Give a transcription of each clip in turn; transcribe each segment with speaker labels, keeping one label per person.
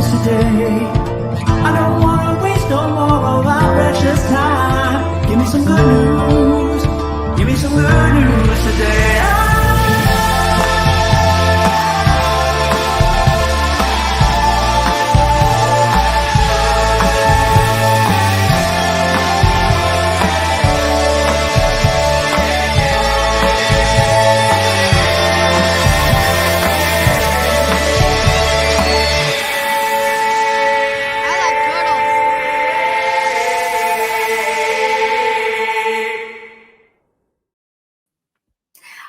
Speaker 1: news today. I don't wanna waste no more of our precious time. Give me some good news. Give me some good news today.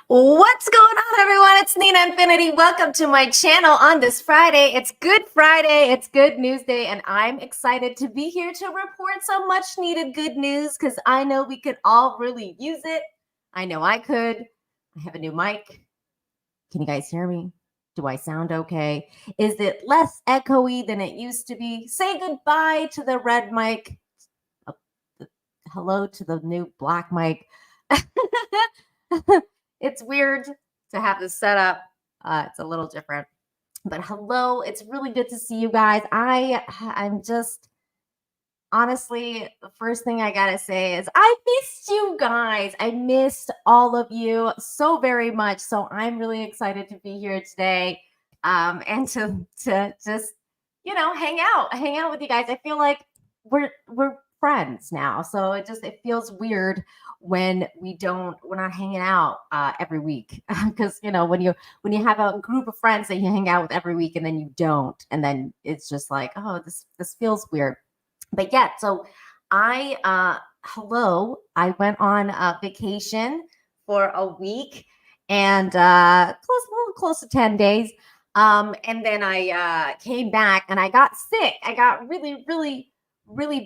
Speaker 2: What's going on, everyone? It's Nina Infinity. Welcome to my channel on this Friday. It's Good Friday. It's Good News Day, and I'm excited to be here to report some much needed good news because I know we could all really use it. I know I could. I have a new mic. Can you guys hear me? Do I sound okay? Is it less echoey than it used to be? Say goodbye to the red mic. Hello to the new black mic. It's weird to have this set up. It's a little different. But hello, it's really good to see you guys. I'm just, honestly, the first thing I gotta say is I missed you guys. I missed all of you so very much. So I'm really excited to be here today and to just, hang out with you guys. I feel like we're friends now. So it feels weird when we're not hanging out every week because when you have a group of friends that you hang out with every week and then you don't, and then it's just like, oh, this feels weird. But yeah, so I went on a vacation for a week and close to 10 days. And then I came back and I got sick. I got really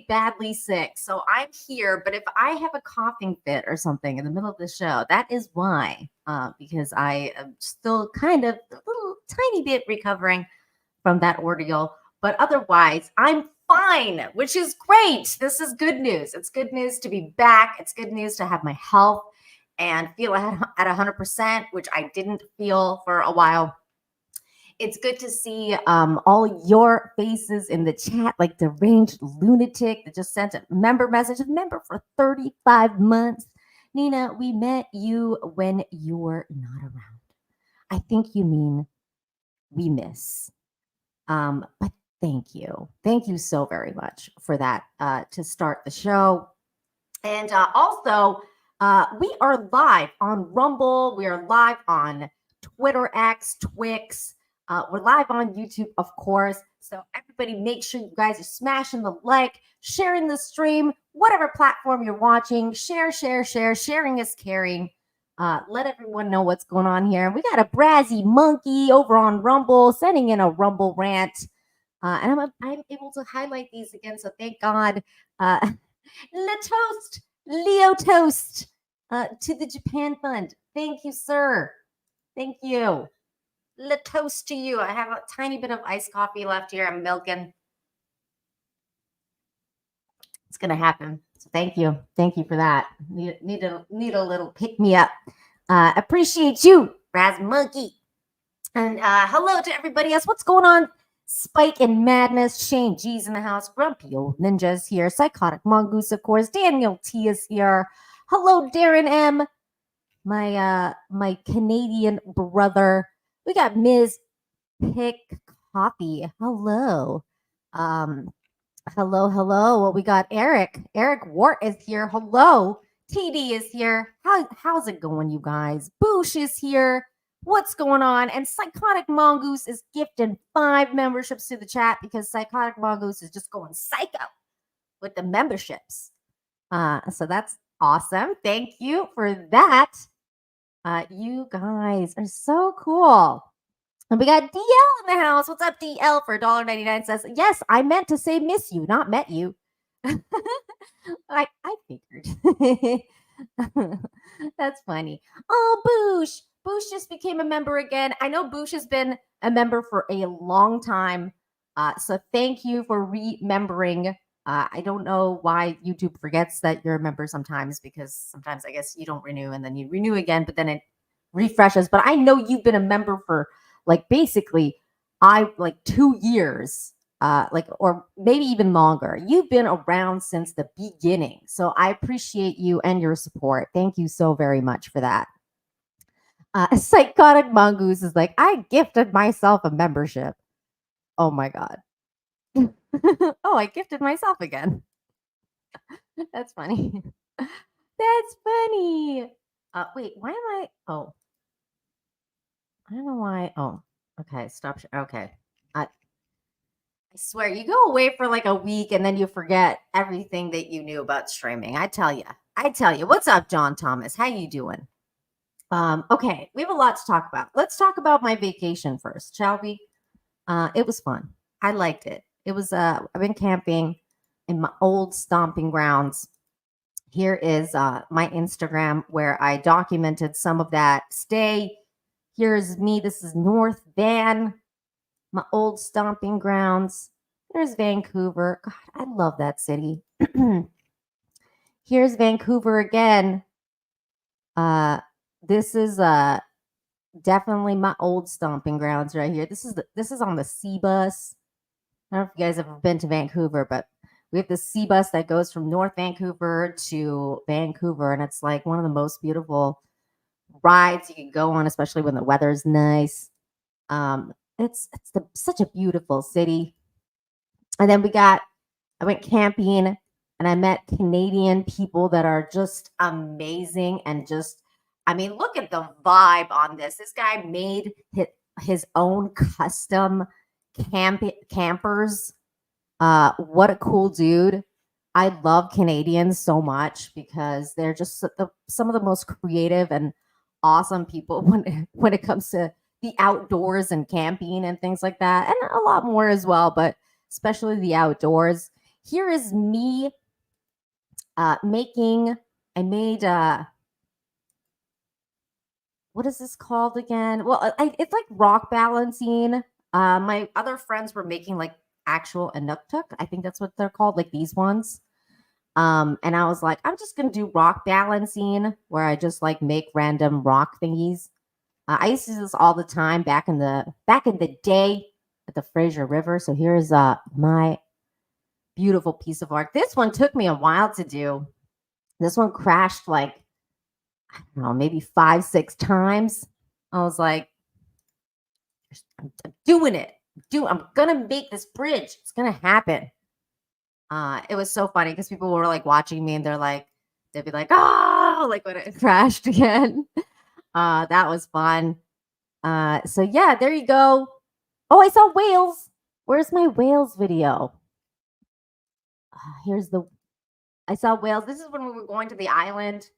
Speaker 2: badly sick. So I'm here, but if I have a coughing fit or something in the middle of the show, that is why, because I am still kind of a little tiny bit recovering from that ordeal, but otherwise I'm fine, which is great. This is good news. It's good news to be back. It's good news to have my health and feel at 100%, which I didn't feel for a while. It's good to see all your faces in the chat, like Deranged Lunatic that just sent a member message, a member for 35 months. Nina, we met you when you were not around. I think you mean we miss. But thank you. Thank you so very much for that to start the show. And also, we are live on Rumble. We are live on Twitter X, Twix. We're live on YouTube, of course. So everybody make sure you guys are smashing the like, sharing the stream, whatever platform you're watching. Share. Sharing is caring. Let everyone know what's going on here. We got a Brazzy Monkey over on Rumble sending in a Rumble rant. And I'm able to highlight these again. So thank God. Leo Toast to the Japan Fund. Thank you, sir. Thank you. Le toast to you. I have a tiny bit of iced coffee left here. I'm milking. It's gonna happen. So thank you. Thank you for that. Need a little pick me up. Appreciate you, Raz Monkey. And hello to everybody else. What's going on? Spike and Madness. Shane G's in the house. Grumpy Old Ninja's here. Psychotic Mongoose, of course. Daniel T is here. Hello, Darren M. My Canadian brother. We got Ms. Pick Coffee. Hello. Hello. Well, we got Eric. Eric Wart is here. Hello. TD is here. How's it going, you guys? Boosh is here. What's going on? And Psychotic Mongoose is gifting 5 memberships to the chat because Psychotic Mongoose is just going psycho with the memberships. So that's awesome. Thank you for that. You guys are so cool. And we got DL in the house. What's up, DL for $1.99 says, yes, I meant to say miss you, not met you. I figured. That's funny. Oh, Boosh. Boosh just became a member again. I know Boosh has been a member for a long time. So thank you for remembering. I don't know why YouTube forgets that you're a member sometimes, because sometimes I guess you don't renew and then you renew again, but then it refreshes. But I know you've been a member for basically 2 years. like, or maybe even longer. You've been around since the beginning. So I appreciate you and your support. Thank you so very much for that. Psychotic Mongoose is like, I gifted myself a membership. Oh my God. Oh, I gifted myself again. That's funny. That's funny. Wait, why am I? Oh, I don't know why. Oh, okay. Stop. Okay. I swear, you go away for like a week and then you forget everything that you knew about streaming. I tell you. I tell you. What's up, John Thomas? How you doing? Okay, we have a lot to talk about. Let's talk about my vacation first, shall we? It was fun. I liked it. It was I've been camping in my old stomping grounds. Here is my Instagram where I documented some of that stay. Here's me. This is North Van, my old stomping grounds. There's Vancouver. God, I love that city. Here's Vancouver again. This is definitely my old stomping grounds right here. This is on the C bus. I don't know if you guys have ever been to Vancouver, but we have the C bus that goes from North Vancouver to Vancouver, and it's like one of the most beautiful rides you can go on, especially when the weather's nice. It's such a beautiful city. And then I went camping and I met Canadian people that are just amazing and just, I mean, look at the vibe on this. This guy made his own custom campers. What a cool dude. I love Canadians so much because they're just some of the most creative and awesome people when it comes to the outdoors and camping and things like that, and a lot more as well, but especially the outdoors. Here is me making. I made what is this called again? Well, it's like rock balancing. My other friends were making like actual Inuktuk. I think that's what they're called, like these ones. And I was like, I'm just gonna do rock balancing where I just like make random rock thingies. I used to do this all the time back in the day at the Fraser River. So here's my beautiful piece of art. This one took me a while to do. This one crashed like, I don't know, maybe 5, 6 times. I was like, I'm doing it. I'm gonna make this bridge. It's gonna happen. It was so funny because people were like watching me and they'd be like, oh, like when it crashed again. That was fun. So yeah, there you go. Oh, I saw whales. Where's my whales video? I saw whales. This is when we were going to the island.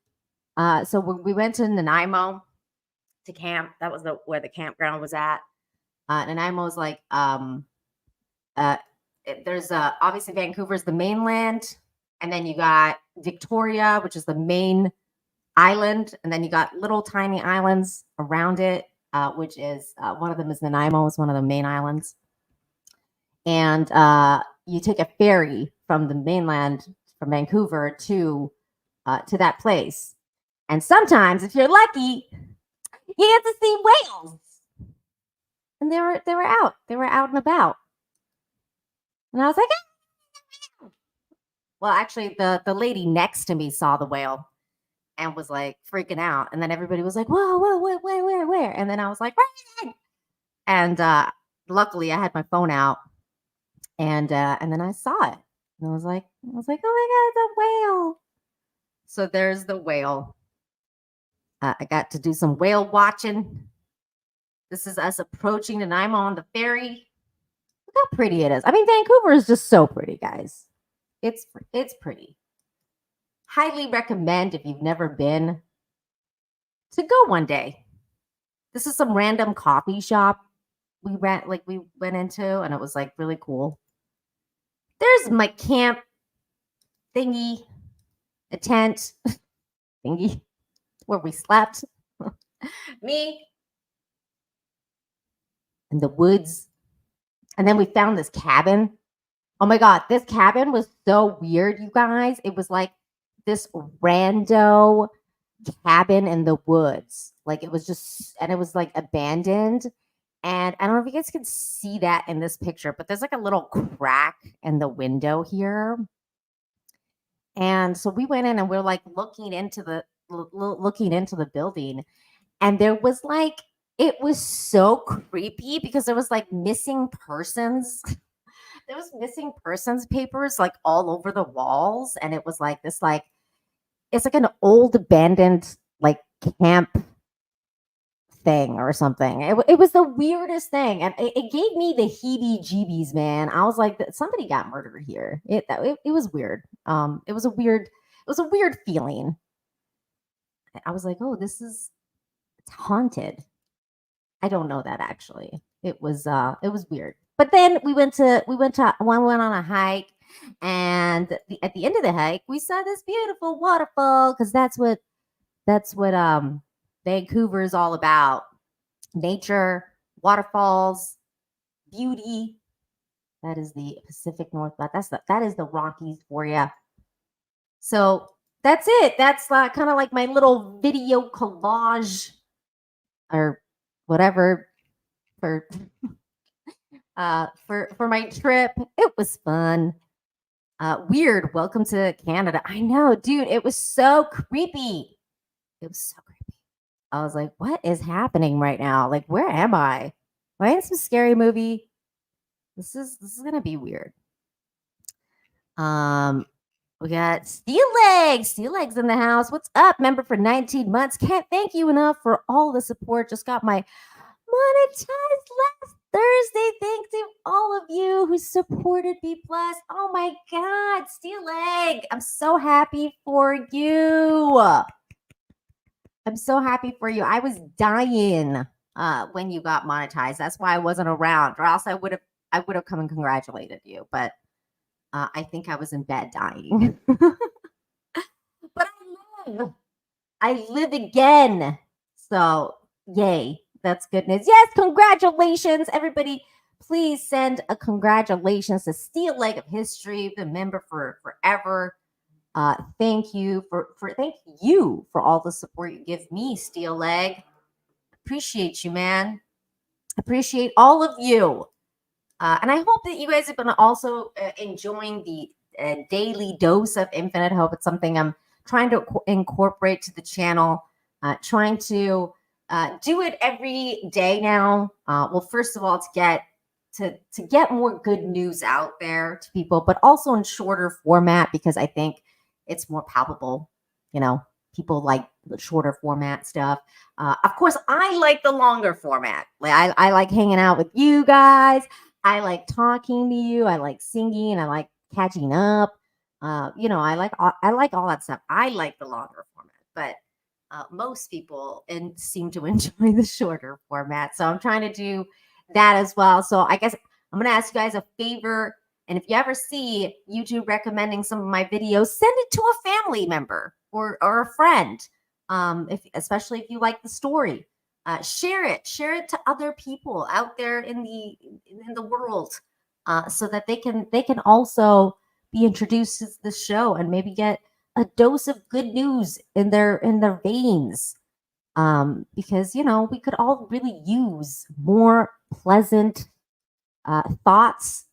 Speaker 2: So we went to Nanaimo to camp. That was where the campground was at. Nanaimo is like, there's obviously Vancouver's the mainland, and then you got Victoria, which is the main island, and then you got little tiny islands around it, which is one of them is Nanaimo, is one of the main islands, and you take a ferry from the mainland from Vancouver to that place, and sometimes if you're lucky, you get to see whales, and they were out and about. And I was like, ah! Well, actually, the lady next to me saw the whale and was like freaking out. And then everybody was like, whoa, where? And then I was like, Run! And luckily I had my phone out and then I saw it. And I was like, oh my God, it's a whale. So there's the whale. I got to do some whale watching. This is us approaching Nanaimo on the ferry. Look how pretty it is. I mean, Vancouver is just so pretty, guys. It's pretty. Highly recommend if you've never been to go one day. This is some random coffee shop we went into, and it was like really cool. There's my camp thingy, a tent thingy where we slept. Me in the woods. And then we found this cabin. Oh my God, this cabin was so weird, you guys. It was like this rando cabin in the woods. Like it was just, and it was like abandoned. And I don't know if you guys can see that in this picture, but there's like a little crack in the window here. And so we went in and we're like looking into the building, and there was like, it was so creepy because there was like missing persons. There was missing persons papers like all over the walls, and it was like this, like, it's like an old abandoned like camp thing or something. It was the weirdest thing, and it gave me the heebie-jeebies, man. I was like, somebody got murdered here. It was weird. It was a weird feeling. I was like, oh, it's haunted. I don't know that actually. It was weird. But then we went on a hike, and at the end of the hike, we saw this beautiful waterfall, because that's what Vancouver is all about. Nature, waterfalls, beauty. That is the Pacific Northwest. That is the Rockies for you. So that's it. That's kind of like my little video collage or whatever for for my trip. It was fun. Weird. Welcome to Canada. I know, dude. It was so creepy. It was so creepy. I was like, what is happening right now? Like, where am I? Am I in some scary movie? This is gonna be weird. We got Steel Legs in the house. What's up? Member for 19 months. Can't thank you enough for all the support. Just got my monetized last Thursday. Thanks to all of you who supported B Plus. Oh my God, Steel Leg. I'm so happy for you. I'm so happy for you. I was dying when you got monetized. That's why I wasn't around, or else I would have come and congratulated you. But I think I was in bed dying. But I live again. So yay, that's good news. Yes, congratulations, everybody. Please send a congratulations to Steel Leg of History, the member for forever. Thank you for all the support you give me, Steel Leg. Appreciate you, man. Appreciate all of you. And I hope that you guys have been also enjoying the daily dose of infinite hope. It's something I'm trying to incorporate to the channel, trying to do it every day now. Well, first of all, to get more good news out there to people, but also in shorter format, because I think it's more palpable. People like the shorter format stuff. Of course, I like the longer format. Like I like hanging out with you guys. I like talking to you. I like singing. I like catching up. I like all that stuff. I like the longer format, but most people seem to enjoy the shorter format. So I'm trying to do that as well. So I guess I'm going to ask you guys a favor. And if you ever see YouTube recommending some of my videos, send it to a family member or a friend. Especially if you like the story, share it to other people out there in the world, so that they can also be introduced to the show and maybe get a dose of good news in their veins. Because we could all really use more pleasant thoughts,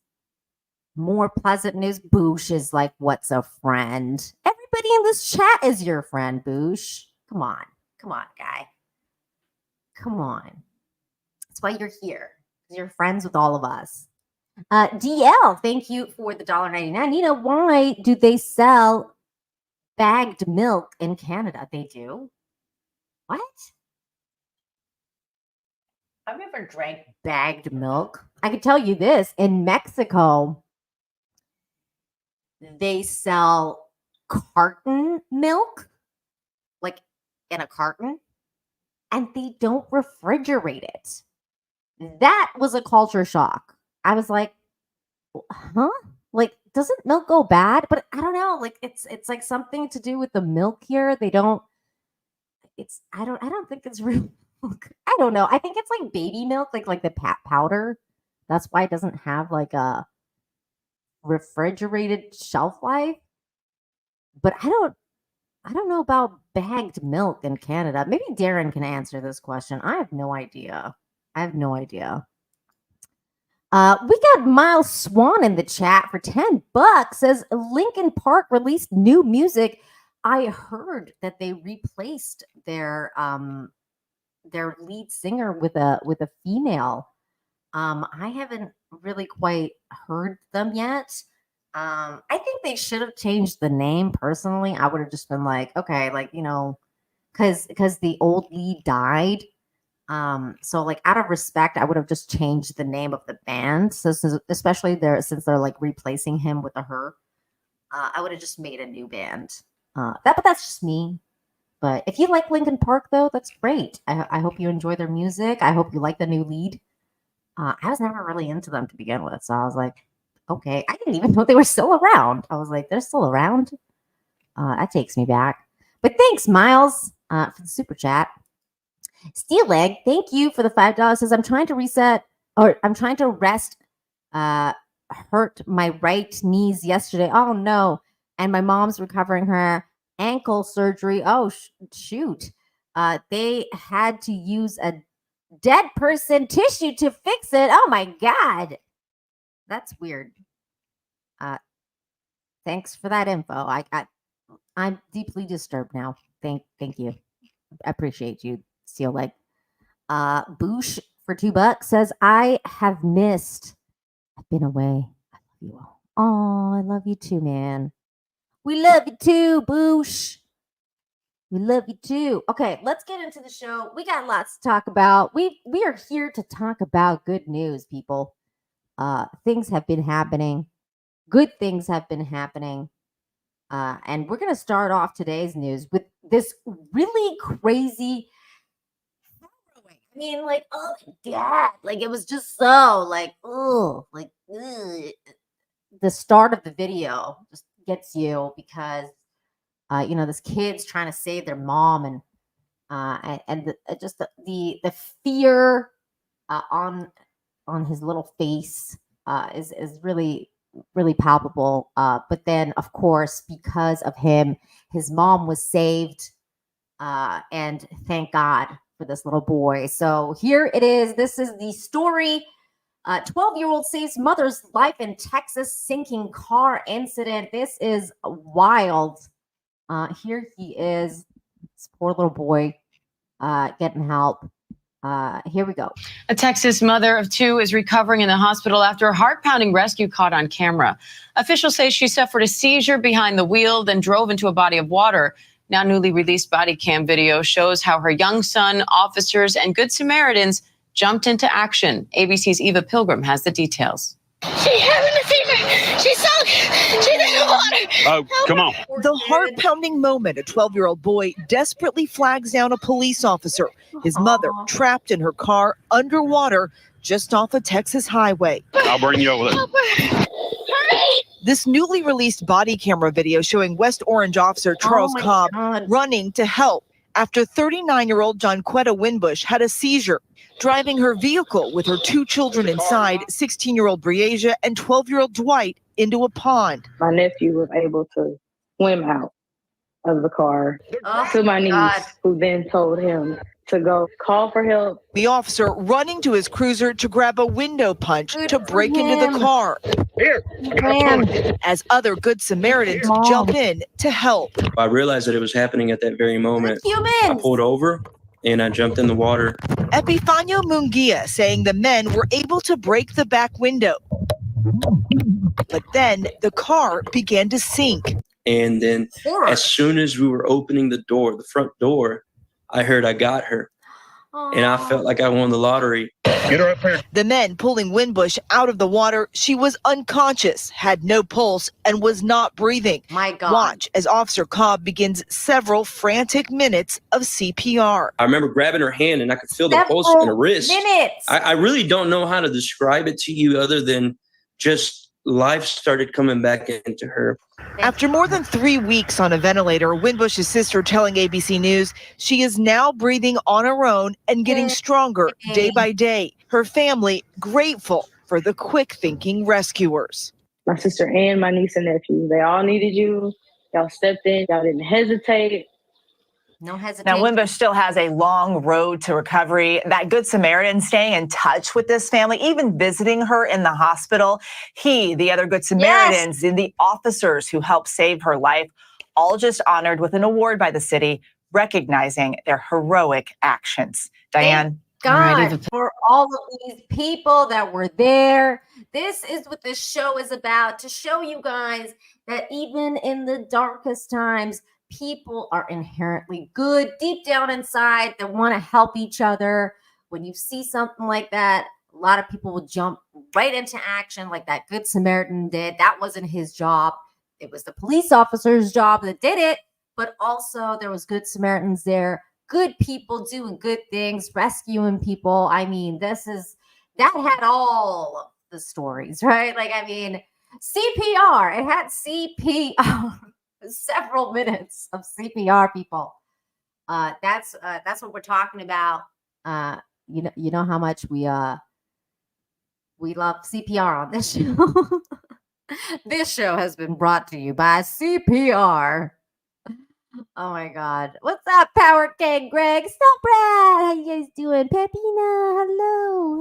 Speaker 2: more pleasant news. Boosh is like, what's a friend? Everybody in this chat is your friend, Boosh. Come on, guy. Come on. That's why you're here. You're friends with all of us. DL, thank you for the $1.99. Nina, why do they sell bagged milk in Canada? They do. What? I've never drank bagged milk. I can tell you this. In Mexico, they sell carton milk, like in a carton, and they don't refrigerate it. That was a culture shock. I was like, huh? Like, doesn't milk go bad? But I don't know. Like, it's like something to do with the milk here. They don't. I don't think it's real milk. I don't know. I think it's like baby milk, like the powder. That's why it doesn't have like a refrigerated shelf life. But I don't know about bagged milk in Canada. Maybe Darren can answer this question. I have no idea. I have no idea. We got Miles Swan in the chat for $10. Says Linkin Park released new music. I heard that they replaced their lead singer with a female. I haven't really quite heard them yet. I think they should have changed the name. Personally, I would have just been like, okay, like, because the old lead died. So like out of respect, I would have just changed the name of the band. So especially since they're like replacing him with a her, I would have just made a new band. But that's just me. But if you like Linkin Park though, that's great. I hope you enjoy their music. I hope you like the new lead. I was never really into them to begin with, so I was like, okay. I didn't even know they were still around. I was like, they're still around. That takes me back. But thanks, Miles, for the super chat. Steel Leg, thank you for the $5. Says I'm trying to rest. Hurt my right knees yesterday. Oh no! And my mom's recovering her ankle surgery. Oh shoot! They had to use a dead person tissue to fix it. Oh my god, that's weird. Thanks for that info. I'm deeply disturbed now. Thank you. I appreciate you, Steel Leg. Boosh for $2 says, I have missed. I've been away. I love you all. Oh, I love you too, man. We love you too, Boosh. We love you too. Okay, let's get into the show. We got lots to talk about. We are here to talk about good news, people. Things have been happening. Good things have been happening. And we're going to start off today's news with this really crazy. I mean, like, oh my god, like it was just so like, oh, like ugh. The start of the video just gets you because, this kid's trying to save their mom, and the fear on his little face is really really palpable. But then, of course, because of him, his mom was saved, and thank God for this little boy. So here it is. This is the story. 12-year-old saves mother's life in Texas sinking car incident. This is wild. Here he is, this poor little boy, getting help. Here we go.
Speaker 3: A Texas mother of two is recovering in the hospital after a heart-pounding rescue caught on camera. Officials say she suffered a seizure behind the wheel, then drove into a body of water. Now newly released body cam video shows how her young son, officers, and Good Samaritans jumped into action. ABC's Eva Pilgrim has the details.
Speaker 4: She's having a fever. She's sunk. She's in the water.
Speaker 5: Oh, come on.
Speaker 6: The heart-pounding moment, a 12-year-old boy desperately flags down a police officer. His mother trapped in her car underwater just off a Texas highway.
Speaker 5: I'll bring you over there.
Speaker 4: Hurry!
Speaker 6: This newly released body camera video showing West Orange officer Charles Cobb running to help after 39-year-old Jonquetta Winbush had a seizure, driving her vehicle with her two children inside, 16-year-old Breasia and 12-year-old Dwight, into a pond.
Speaker 7: My nephew was able to swim out of the car to my niece, who then told him to go call for help.
Speaker 6: The officer running to his cruiser to grab a window punch to break into the car.
Speaker 5: Here.
Speaker 6: As other Good Samaritans jump in to help.
Speaker 8: I realized that it was happening at that very moment. I pulled over and I jumped in the water.
Speaker 6: Epifanio Munguia saying the men were able to break the back window. But then the car began to sink.
Speaker 8: And then as soon as we were opening the front door, I heard I got her. And I felt like I won the lottery.
Speaker 5: Get her up here.
Speaker 6: The men pulling Winbush out of the water. She was unconscious, had no pulse, and was not breathing.
Speaker 2: My God.
Speaker 6: Watch as Officer Cobb begins several frantic minutes of CPR.
Speaker 8: I remember grabbing her hand and I could feel the pulse in her wrist. I really don't know how to describe it to you other than just life started coming back into her.
Speaker 6: After more than 3 weeks on a ventilator, Winbush's sister telling ABC News she is now breathing on her own and getting stronger day by day. Her family grateful for the quick-thinking rescuers.
Speaker 7: My sister and my niece and nephew, they all needed you. Y'all stepped in. Y'all didn't hesitate.
Speaker 2: No hesitation.
Speaker 6: Now, Wimbush still has a long road to recovery. That Good Samaritan staying in touch with this family, even visiting her in the hospital. He, the other Good Samaritans, and the officers who helped save her life, all just honored with an award by the city, recognizing their heroic actions. Diane?
Speaker 2: God, for all of these people that were there. This is what this show is about, to show you guys that even in the darkest times, people are inherently good deep down inside that want to help each other. When you see something like that, a lot of people will jump right into action like that Good Samaritan did. That wasn't his job. It was the police officer's job that did it, but also there was Good Samaritans there, good people doing good things, rescuing people. I mean, that had all of the stories, right? Like, I mean, CPR, it had CPR, several minutes of CPR, people. That's what we're talking about. You know how much we love CPR on this show. This show has been brought to you by CPR. Oh my God. What's up, Power King Greg? So Brad. How you guys doing? Pepina.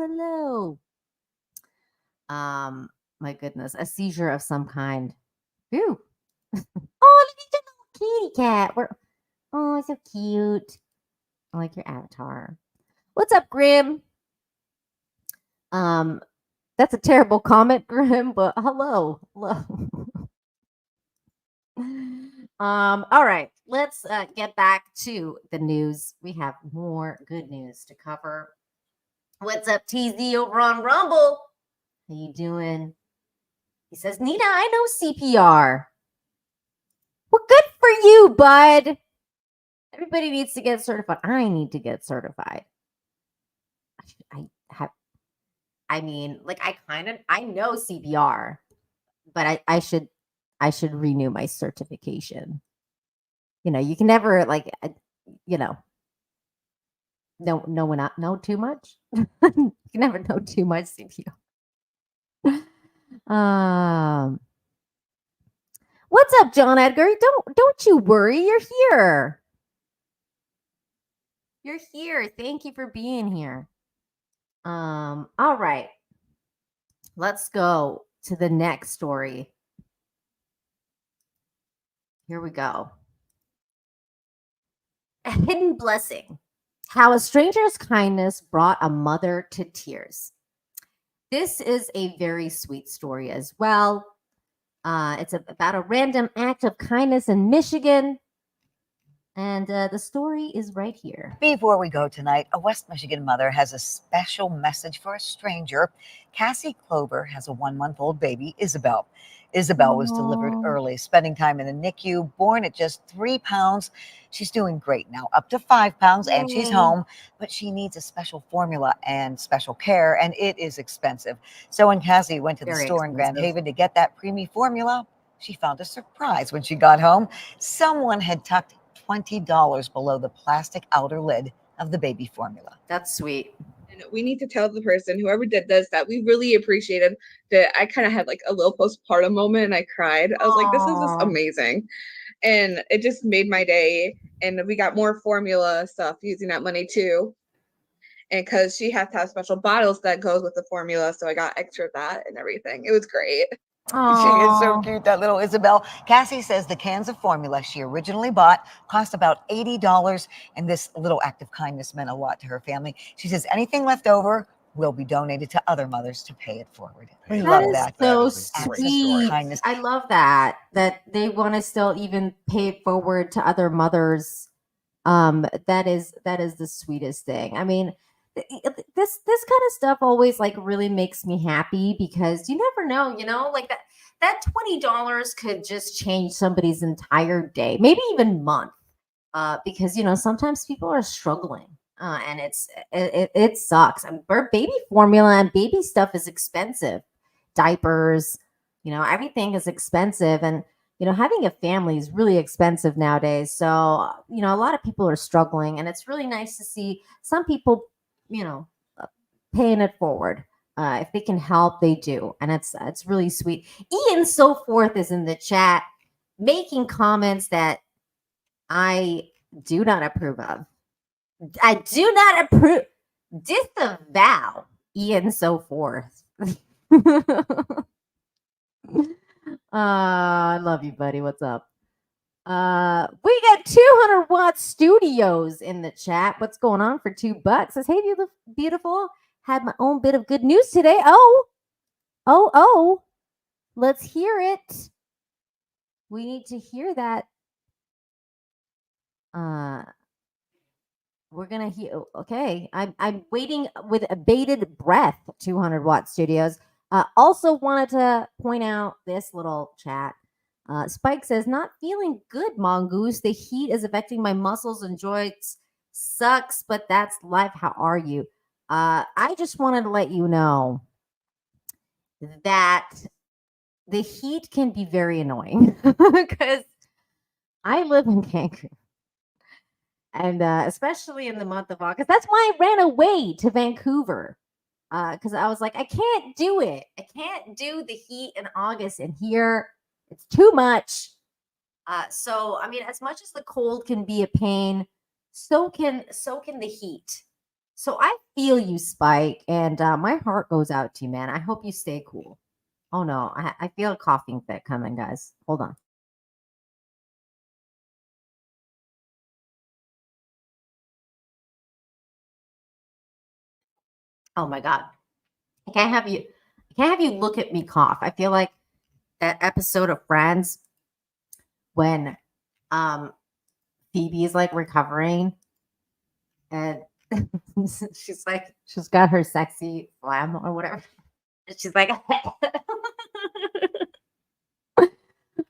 Speaker 2: Hello. My goodness. A seizure of some kind. Ooh. Oh, look at the little kitty cat. Oh, so cute. I like your avatar. What's up, Grim? That's a terrible comment, Grim, but hello. All right, let's get back to the news. We have more good news to cover. What's up, TZ over on Rumble? How you doing? He says, Nina, I know CPR. Well, good for you, bud. Everybody needs to get certified. I need to get certified. I know CPR, but I should renew my certification. You know, you can never know too much. You can never know too much CPR. What's up, John Edgar? Don't you worry. You're here. You're here. Thank you for being here. All right. Let's go to the next story. Here we go. A hidden blessing. How a stranger's kindness brought a mother to tears. This is a very sweet story as well. It's about a random act of kindness in Michigan. And the story is right here.
Speaker 9: Before we go tonight, a West Michigan mother has a special message for a stranger. Cassie Clover has a 1-month-old baby, Isabel. Isabel was delivered early, spending time in the NICU, born at just 3 pounds. She's doing great now, up to 5 pounds, and she's home, but she needs a special formula and special care, and it is expensive. So when Cassie went to the store in Grand Haven to get that preemie formula, she found a surprise when she got home. Someone had tucked $20 below the plastic outer lid of the baby formula.
Speaker 2: That's sweet.
Speaker 10: And we need to tell the person, whoever did this, that we really appreciated that. I kind of had like a little postpartum moment and I cried. I was like, this is just amazing. And it just made my day. And we got more formula stuff using that money too. And because she has to have special bottles that goes with the formula. So I got extra of that and everything. It was great.
Speaker 9: Aww. She is so cute, that little Isabel. Cassie says the cans of formula she originally bought cost about $80, and this little act of kindness meant a lot to her family. She says anything left over will be donated to other mothers to pay it forward. We love that.
Speaker 2: So sweet.
Speaker 9: Kindness.
Speaker 2: I love that they want to still even pay it forward to other mothers. That is the sweetest thing. I mean, this kind of stuff always like really makes me happy because you never know, like that $20 could just change somebody's entire day, maybe even month, because sometimes people are struggling, and it sucks. I mean, baby formula and baby stuff is expensive. Diapers, everything is expensive, and having a family is really expensive nowadays. So a lot of people are struggling, and it's really nice to see some people paying it forward. If they can help, they do. And it's really sweet. Ian So Forth is in the chat making comments that I do not approve of. I do not approve. Disavow. Ian so forth. I love you, buddy. What's up? We got 200 Watt Studios in the chat. What's going on for $2? Says, hey, you look beautiful. Had my own bit of good news today. Oh. Let's hear it. We need to hear that. We're gonna hear. Okay, I'm waiting with a bated breath. 200 Watt Studios. Also wanted to point out this little chat. Spike says, not feeling good, Mongoose. The heat is affecting my muscles and joints. Sucks, but that's life. How are you? I just wanted to let you know that the heat can be very annoying because I live in Cancun. And especially in the month of August. That's why I ran away to Vancouver. Because I was like, I can't do it. I can't do the heat in August in here. It's too much. So I mean, as much as the cold can be a pain, so can the heat. So I feel you, Spike, and my heart goes out to you, man. I hope you stay cool. Oh no, I feel a coughing fit coming, guys. Hold on. Oh my God. I can't have you look at me cough. I feel like that episode of Friends when Phoebe is like recovering and she's got her sexy phlegm or whatever. And she's like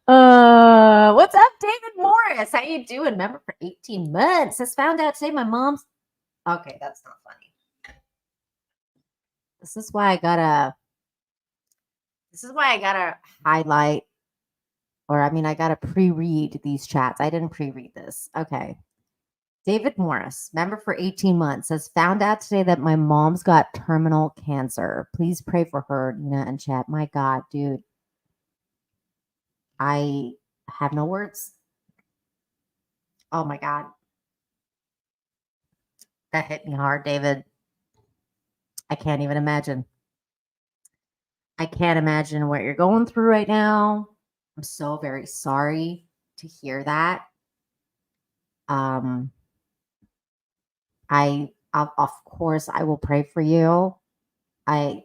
Speaker 2: what's up, David Morris? How you doing? Member for 18 months. Just found out today my mom's okay, that's not funny. This is why I gotta highlight, or I mean, I gotta pre-read these chats. I didn't pre-read this. Okay. David Morris, member for 18 months, says, found out today that my mom's got terminal cancer. Please pray for her, Nina and chat. My God, dude. I have no words. Oh my God. That hit me hard, David. I can't even imagine. I can't imagine what you're going through right now. I'm so very sorry to hear that. Of course I will pray for you. I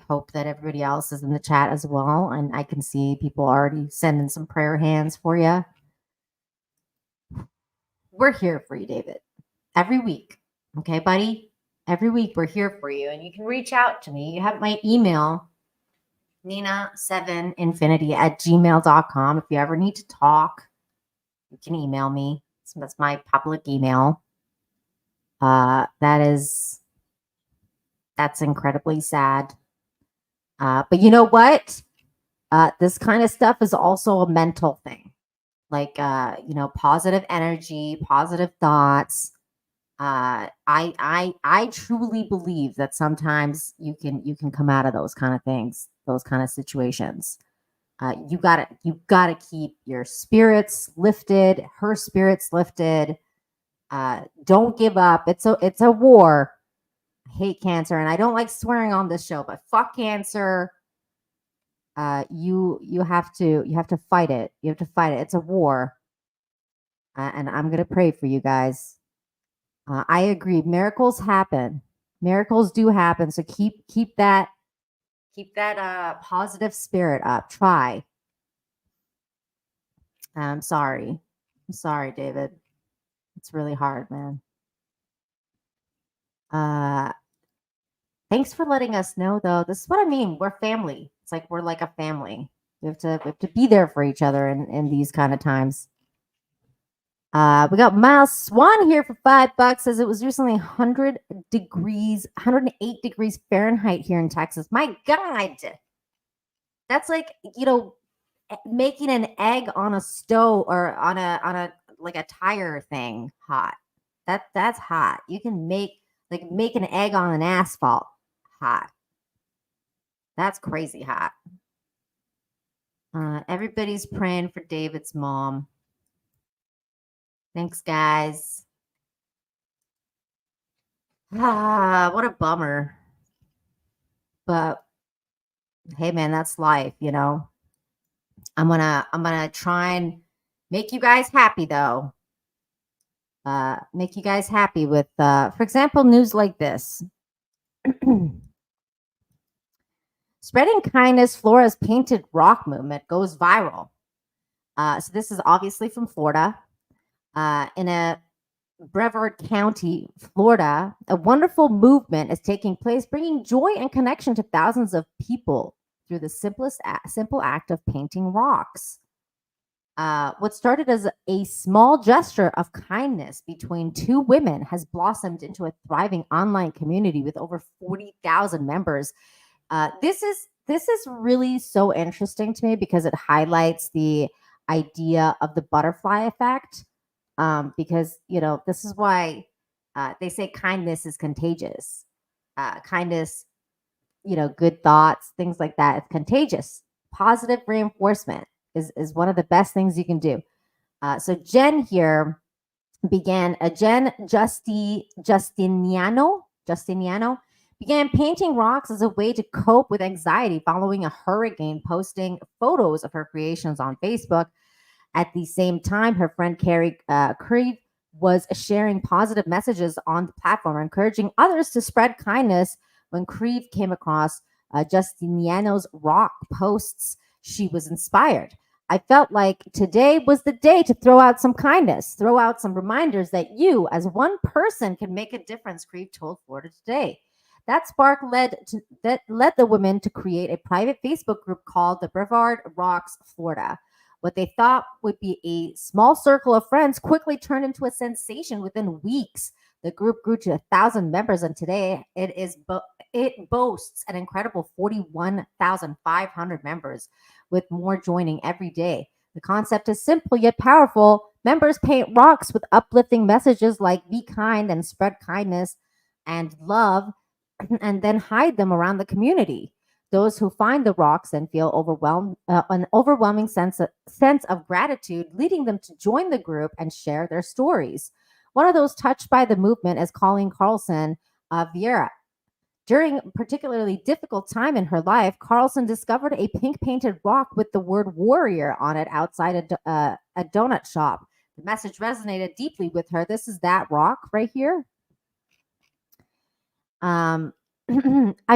Speaker 2: hope that everybody else is in the chat as well, and I can see people already sending some prayer hands for you. We're here for you, David, every week. Okay, buddy? Every week we're here for you, and you can reach out to me. You have my email, nina7infinity@gmail.com. If you ever need to talk, you can email me. So that's my public email. That's incredibly sad. But you know what? This kind of stuff is also a mental thing. Like, positive energy, positive thoughts. I truly believe that sometimes you can come out of those kind of things, those kind of situations. You gotta keep your spirits lifted, her spirits lifted. Don't give up. It's a war. I hate cancer, and I don't like swearing on this show, but fuck cancer. You have to fight it. You have to fight it. It's a war. And I'm gonna pray for you guys. I agree. Miracles happen. Miracles do happen. So keep that positive spirit up. Try. I'm sorry. David. It's really hard, man. Thanks for letting us know, though. This is what I mean. We're family. It's like we're like a family. We have to be there for each other in these kind of times. We got Miles Swan here for $5. Says it was recently 108 degrees Fahrenheit here in Texas. My God, that's like making an egg on a stove or on a like a tire thing hot. That's hot. You can make an egg on an asphalt hot. That's crazy hot. Everybody's praying for David's mom. Thanks, guys. What a bummer. But hey, man, that's life, you know. I'm gonna try and make you guys happy, though. Make you guys happy with, for example, news like this. Spreading kindness, Florida's painted rock movement goes viral. So this is obviously from Florida. In a Brevard County, Florida, a wonderful movement is taking place, bringing joy and connection to thousands of people through the simple act of painting rocks. What started as a small gesture of kindness between two women has blossomed into a thriving online community with over 40,000 members. This is really so interesting to me because it highlights the idea of the butterfly effect. Because this is why they say kindness is contagious. Kindness, good thoughts, things like that. It's contagious. Positive reinforcement is one of the best things you can do. So Jen here began Jen Justiniano began painting rocks as a way to cope with anxiety following a hurricane, posting photos of her creations on Facebook. At the same time, her friend Carrie Creve was sharing positive messages on the platform, encouraging others to spread kindness. When Creve came across Justiniano's rock posts, she was inspired. I felt like today was the day to throw out some kindness, throw out some reminders that you, as one person, can make a difference, Creve told Florida Today. That spark led the women to create a private Facebook group called the Brevard Rocks Florida. What they thought would be a small circle of friends quickly turned into a sensation within weeks. The group grew to 1,000 members, and today it boasts an incredible 41,500 members, with more joining every day. The concept is simple yet powerful. Members paint rocks with uplifting messages like "Be kind" and "Spread kindness" and "Love," and then hide them around the community. Those who find the rocks and feel an overwhelming sense of gratitude, leading them to join the group and share their stories. One of those touched by the movement is Colleen Carlson Vieira. During a particularly difficult time in her life, Carlson discovered a pink painted rock with the word warrior on it outside a donut shop. The message resonated deeply with her. This is that rock right here. I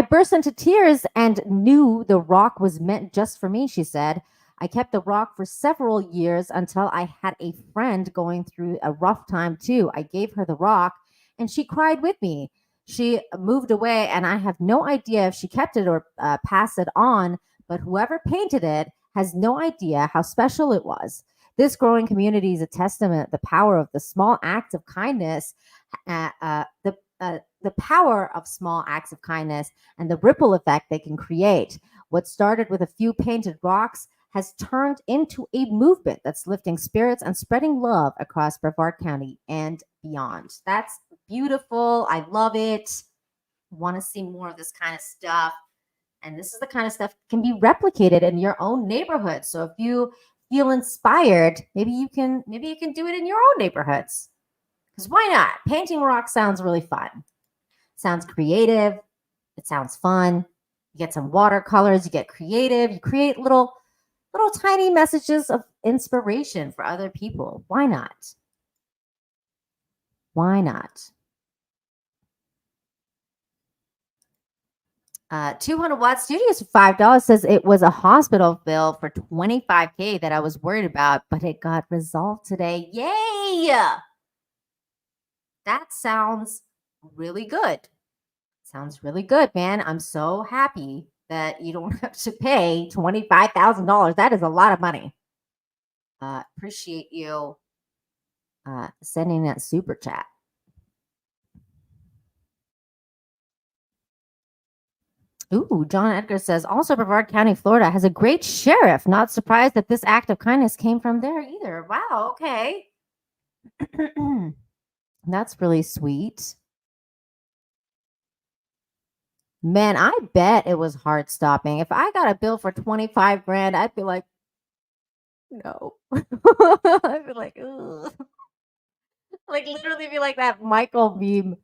Speaker 2: burst into tears and knew the rock was meant just for me, she said. I kept the rock for several years until I had a friend going through a rough time too. I gave her the rock and she cried with me. She moved away and I have no idea if she kept it or passed it on, but whoever painted it has no idea how special it was. This growing community is a testament to the power of the small acts of kindness, the power of small acts of kindness and the ripple effect they can create. What started with a few painted rocks has turned into a movement that's lifting spirits and spreading love across Brevard County and beyond. That's beautiful. I love it. Want to see more of this kind of stuff. And this is the kind of stuff that can be replicated in your own neighborhood. So if you feel inspired, maybe you can do it in your own neighborhoods. Because why not? Painting rocks sounds really fun. Sounds creative. It sounds fun. You get some watercolors, you get creative, you create little tiny messages of inspiration for other people. Why not? Why not? 200 Watt Studios for $5 says it was a hospital bill for $25K that I was worried about, but it got resolved today. Yay! That sounds really good. Sounds really good, man. I'm so happy that you don't have to pay $25,000. That is a lot of money. Appreciate you sending that super chat. Ooh, John Edgar says, also Brevard County, Florida has a great sheriff. Not surprised that this act of kindness came from there either. Wow, okay. That's really sweet. Man, I bet it was heart stopping. If I got a bill for 25 grand, I'd be like, no. I'd be like, ugh. Like literally be like that Michael meme.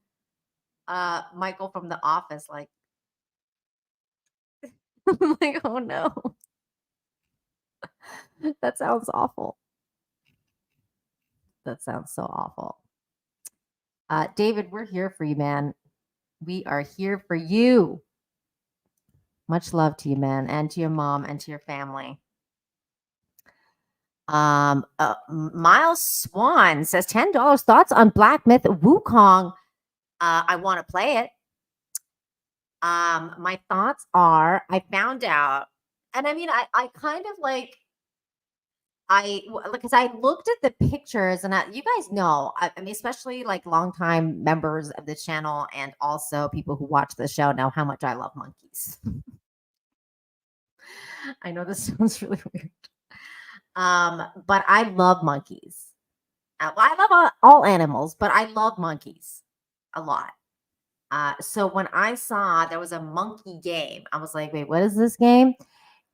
Speaker 2: Michael from The Office, like, I'm like, oh no. That sounds awful. That sounds so awful. David, we're here for you, man. We are here for you. Much love to you, man, and to your mom and to your family. Miles Swan says $10 thoughts on Black Myth Wukong. I want to play it. My thoughts are I found out, and I mean, I kind of like, because I looked at the pictures, and you guys know, I mean, especially like longtime members of the channel and also people who watch the show know how much I love monkeys. I know this sounds really weird. But I love monkeys. I love all animals, but I love monkeys a lot. So when I saw there was a monkey game, I was like, wait, what is this game?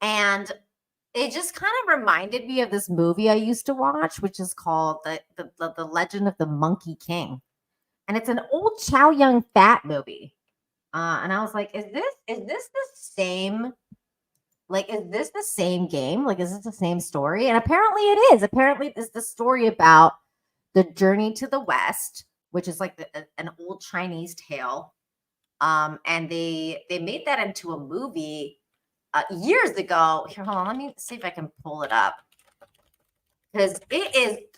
Speaker 2: And it just kind of reminded me of this movie I used to watch, which is called the Legend of the Monkey King. And it's an old Chow Yun-Fat movie. And I was like, is this the same? Like, is this the same game? Like, is this the same story? And apparently it is. Apparently it's the story about the journey to the West, which is like an old Chinese tale. And they made that into a movie years ago. Here, hold on. Let me see if I can pull it up. Because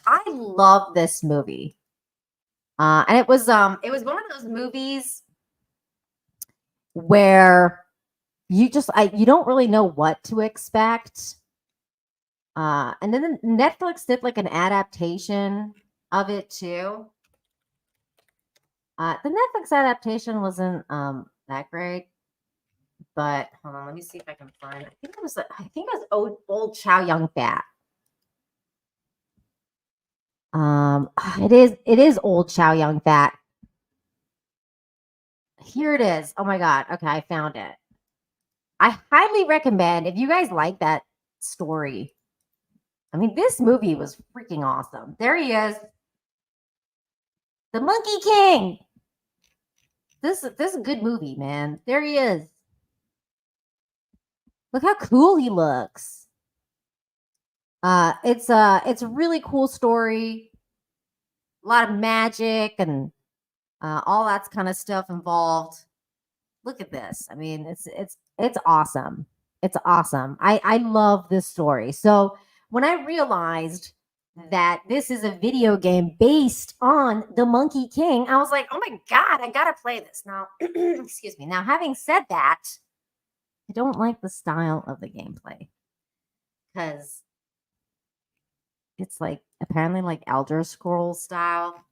Speaker 2: I love this movie. And it was one of those movies where you don't really know what to expect. And then Netflix did like an adaptation of it too. The Netflix adaptation wasn't that great, but hold on, let me see if I can find it. I think it was old Chow Yun-Fat. It is old Chow Yun-Fat. Here it is. Oh my god. Okay, I found it. I highly recommend if you guys like that story. I mean, this movie was freaking awesome. There he is. The Monkey King. This is a good movie, man. There he is. Look how cool he looks. It's a really cool story. A lot of magic and all that kind of stuff involved. Look at this. I mean, it's awesome. It's awesome. I love this story. So when I realized that this is a video game based on the Monkey King, I was like, oh my god, I gotta play this now. Excuse me. Now, having said that, I don't like the style of the gameplay because it's like apparently like Elder Scrolls style,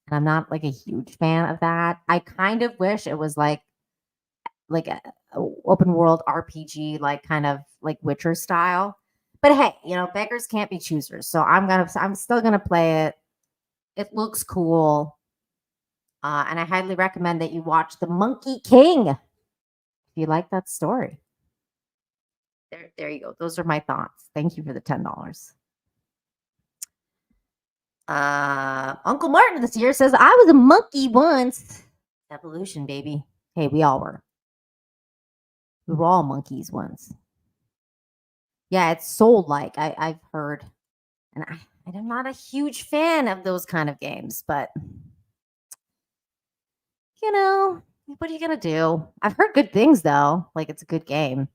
Speaker 2: and I'm not like a huge fan of that. I kind of wish it was like a open world RPG, like kind of like Witcher style. But hey, beggars can't be choosers. So I'm still gonna play it. It looks cool. And I highly recommend that you watch The Monkey King if you like that story. There you go. Those are my thoughts. Thank you for the $10. Uncle Martin this year says, I was a monkey once. Evolution, baby. Hey, we all were. We were all monkeys once. Yeah, it's soul-like, I've heard. And I'm not a huge fan of those kind of games, but what are you gonna do? I've heard good things though. Like, it's a good game.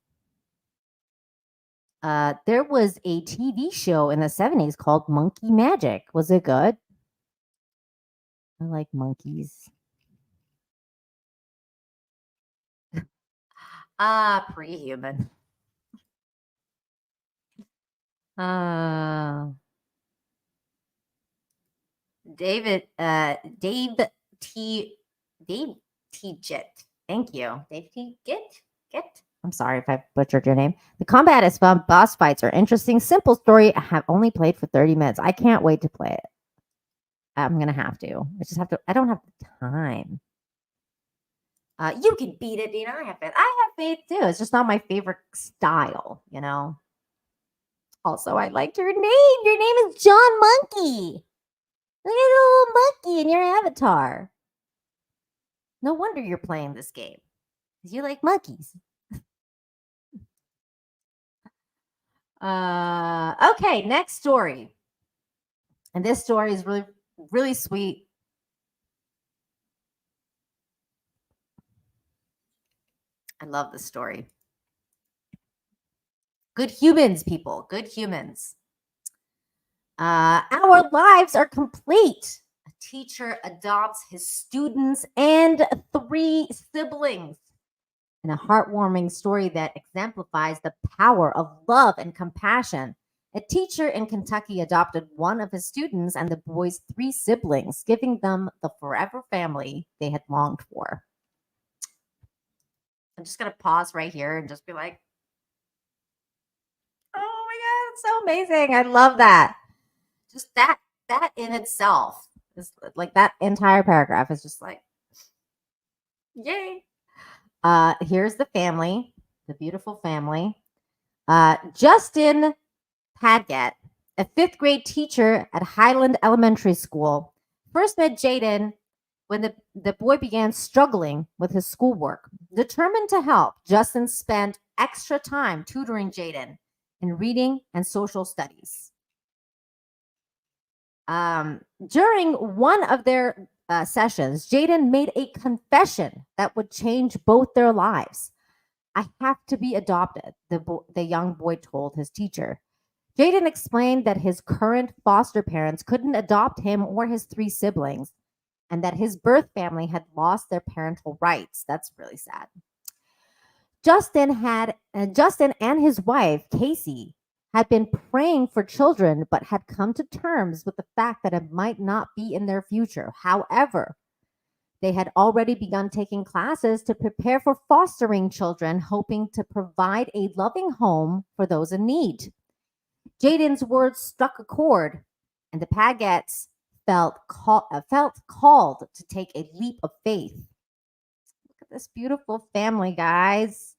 Speaker 2: There was a TV show in the 70s called Monkey Magic. Was it good? I like monkeys. Pre-human. Dave T. Jet. Thank you. Dave T. Get. I'm sorry if I butchered your name. The combat is fun. Boss fights are interesting. Simple story. I have only played for 30 minutes. I can't wait to play it. I'm gonna have to. I don't have the time. You can beat it, Dina. I have faith too. It's just not my favorite style, Also, I liked your name. Your name is John Monkey. Look at a little monkey in your avatar. No wonder you're playing this game. Because you like monkeys. Okay, next story. And this story is really, really sweet. I love this story. Good humans, people. Good humans. Our lives are complete. A teacher adopts his students and 3 siblings. In a heartwarming story that exemplifies the power of love and compassion, a teacher in Kentucky adopted one of his students and the boy's 3 siblings, giving them the forever family they had longed for. I'm just going to pause right here and just be like, oh my God, it's so amazing. I love that. Just that in itself is like, that entire paragraph is just like, yay. Here's the family, the beautiful family. Justin Padgett, a 5th grade teacher at Highland Elementary School, first met Jaden when the boy began struggling with his schoolwork. Determined to help, Justin spent extra time tutoring Jaden in reading and social studies. During one of their sessions, Jaden made a confession that would change both their lives. I have to be adopted, the young boy told his teacher. Jaden explained that his current foster parents couldn't adopt him or his 3 siblings, and that his birth family had lost their parental rights. That's really sad. Justin and his wife, Casey, had been praying for children, but had come to terms with the fact that it might not be in their future. However, they had already begun taking classes to prepare for fostering children, hoping to provide a loving home for those in need. Jaden's words struck a chord, and the Padgetts felt called to take a leap of faith. Look at this beautiful family, guys.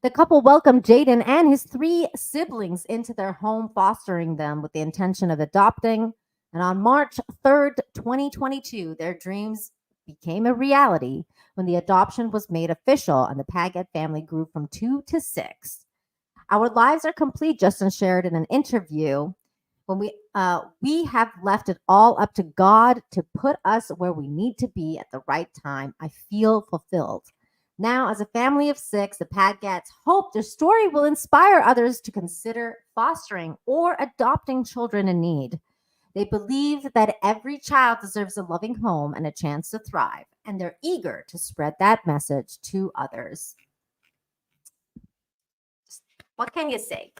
Speaker 2: The couple welcomed Jaden and his 3 siblings into their home, fostering them with the intention of adopting. And on March 3rd, 2022, their dreams became a reality when the adoption was made official and the Padgett family grew from 2 to 6. Our lives are complete, Justin shared in an interview. When we have left it all up to God to put us where we need to be at the right time. I feel fulfilled. Now, as a family of 6, the Padgetts hope their story will inspire others to consider fostering or adopting children in need. They believe that every child deserves a loving home and a chance to thrive, and they're eager to spread that message to others. What can you say?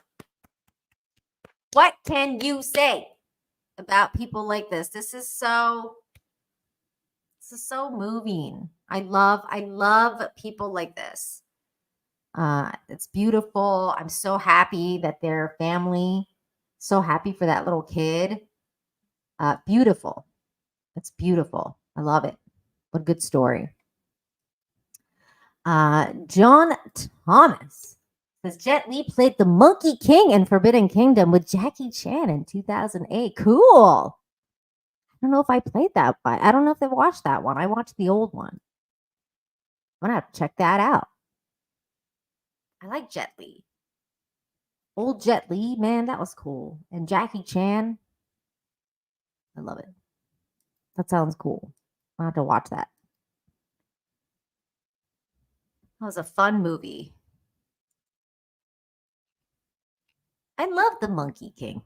Speaker 2: What can you say about people like this? This is so moving. I love people like this. It's beautiful. I'm so happy that their family, so happy for that little kid. Beautiful. It's beautiful. I love it. What a good story. John Thomas says Jet Li played the Monkey King in Forbidden Kingdom with Jackie Chan in 2008. Cool. I don't know if I played that one. I don't know if I watched that one. I watched the old one. I'm gonna have to check that out. I like Jet Li. Old Jet Li, man, that was cool. And Jackie Chan. I love it. That sounds cool. I'll have to watch that. That was a fun movie. I love the Monkey King.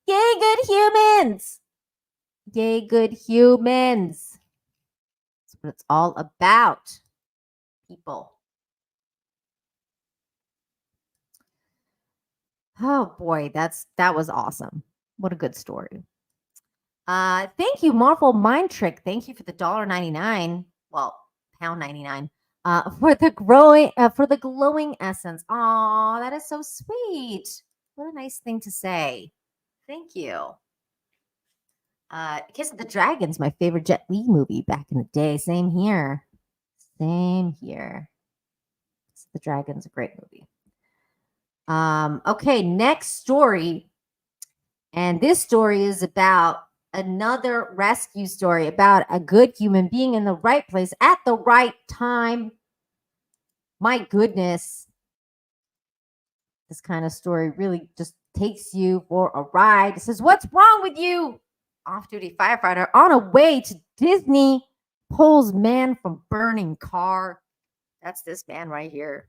Speaker 2: Yay, good humans! Yay, good humans! That's what it's all about, people. Oh boy, that was awesome. What a good story. Thank you, Marvel Mind Trick. Thank you for the $1.99. Well, £1.99. For the glowing essence. Aw, that is so sweet. What a nice thing to say. Thank you. Kiss of the Dragons, my favorite Jet Li movie back in the day. Same here. Same here. Kiss of the Dragons, a great movie. Okay, next story And this story is about another rescue story about a good human being in the right place at the right time. My goodness. This kind of story really just takes you for a ride. It says, what's wrong with you? Off-duty firefighter on a way to Disney pulls man from burning car. That's this man right here.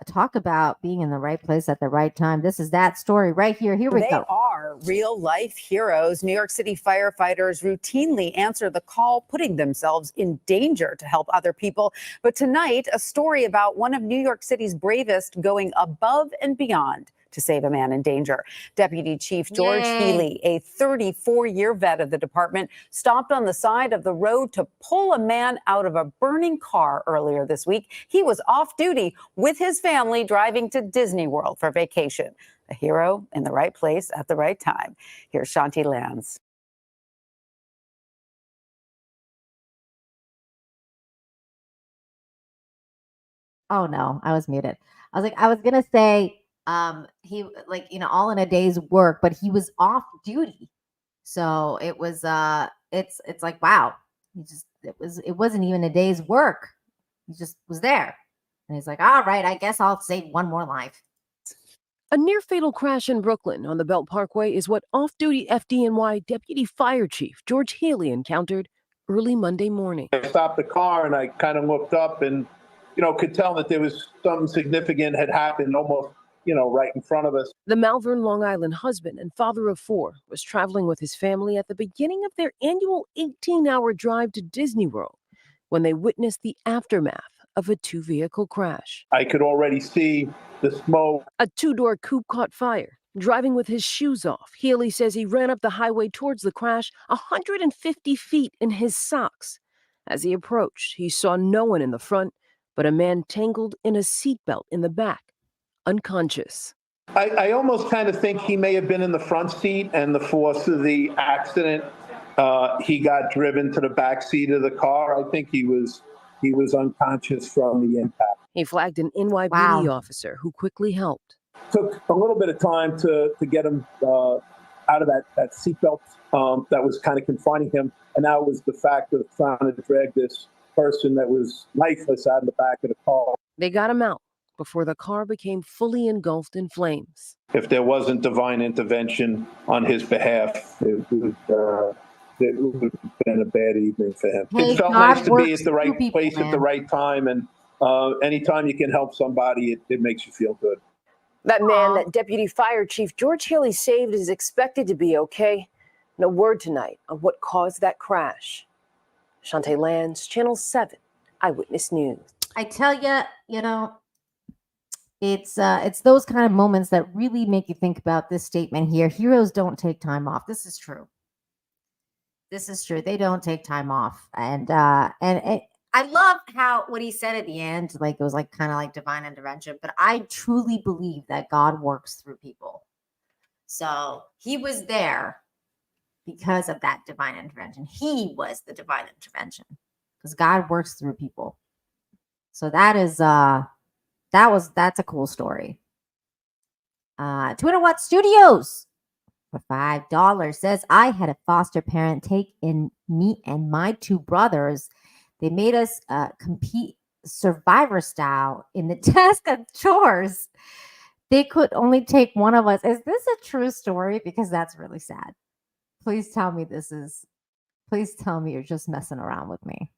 Speaker 2: Talk about being in the right place at the right time. This is that story right here. Here we go.
Speaker 11: They are real life heroes. New York City firefighters routinely answer the call, putting themselves in danger to help other people. But tonight, a story about one of New York City's bravest going above and beyond to save a man in danger. Deputy Chief George Healy, a 34-year vet of the department, stopped on the side of the road to pull a man out of a burning car earlier this week. He was off duty with his family driving to Disney World for vacation. A hero in the right place at the right time. Here's Shanti Lands.
Speaker 2: Oh no, I was muted. I was gonna say he all in a day's work, but he was off duty. So it was it's like, wow. It wasn't even a day's work. He just was there. And he's like, all right, I guess I'll save one more life.
Speaker 12: A near-fatal crash in Brooklyn on the Belt Parkway is what off-duty FDNY Deputy Fire Chief George Healy encountered early Monday morning.
Speaker 13: I stopped the car and I kind of looked up and, could tell that there was something significant had happened almost, right in front of us.
Speaker 12: The Malvern, Long Island husband and father of 4 was traveling with his family at the beginning of their annual 18-hour drive to Disney World when they witnessed the aftermath of a 2-vehicle crash.
Speaker 13: I could already see the smoke.
Speaker 12: A 2-door coupe caught fire. Driving with his shoes off, Healy says he ran up the highway towards the crash 150 feet in his socks. As he approached, he saw no one in the front, but a man tangled in a seatbelt in the back, unconscious.
Speaker 13: I almost kind of think he may have been in the front seat, and the force of the accident, he got driven to the back seat of the car. I think he was unconscious from the impact.
Speaker 12: He flagged an NYPD officer who quickly helped.
Speaker 13: Took a little bit of time to get him out of that seatbelt that was kind of confining him. And now it was the fact of trying to drag this person that was lifeless out of the back of the car.
Speaker 12: They got him out before the car became fully engulfed in flames.
Speaker 13: If there wasn't divine intervention on his behalf, it would have been a bad evening for him.
Speaker 2: Hey,
Speaker 13: it felt
Speaker 2: God
Speaker 13: nice to be at the right
Speaker 2: people,
Speaker 13: place
Speaker 2: man.
Speaker 13: at the right time. And anytime you can help somebody, it makes you feel good.
Speaker 12: That man that Deputy Fire Chief George Healy saved is expected to be okay. No word tonight on what caused that crash. Shantae Lands, Channel 7, Eyewitness News.
Speaker 2: I tell you, it's those kind of moments that really make you think about this statement here. Heroes don't take time off. This is true. They don't take time off. And I love what he said at the end, like it was like kind of like divine intervention, but I truly believe that God works through people. So he was there because of that divine intervention. He was the divine intervention because God works through people. So that's a cool story. Twitter What Studios for $5 says, I had a foster parent take in me and my 2 brothers. They made us compete survivor style in the task of chores. They could only take one of us. Is this a true story? Because that's really sad. Please tell me please tell me you're just messing around with me.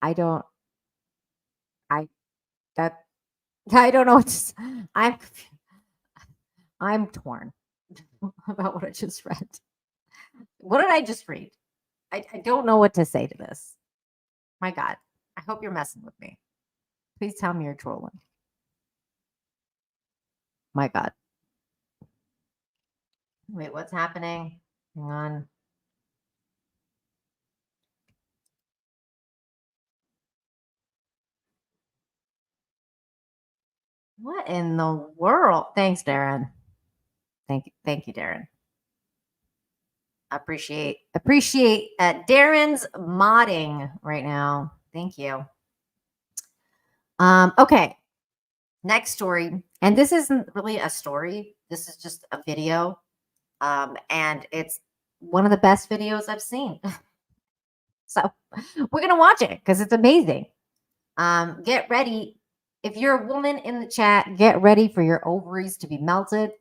Speaker 2: I don't know what to, I'm torn about what I just read. What did I just read? I don't know what to say to this. My God, I hope you're messing with me. Please tell me you're trolling. My God. Wait, what's happening? Hang on. What in the world? Thanks, Darren. Thank you, Darren. Appreciate Darren's modding right now. Thank you. Okay. Next story. And this isn't really a story. This is just a video. And it's one of the best videos I've seen. So we're going to watch it because it's amazing. Get ready. If you're a woman in the chat, get ready for your ovaries to be melted.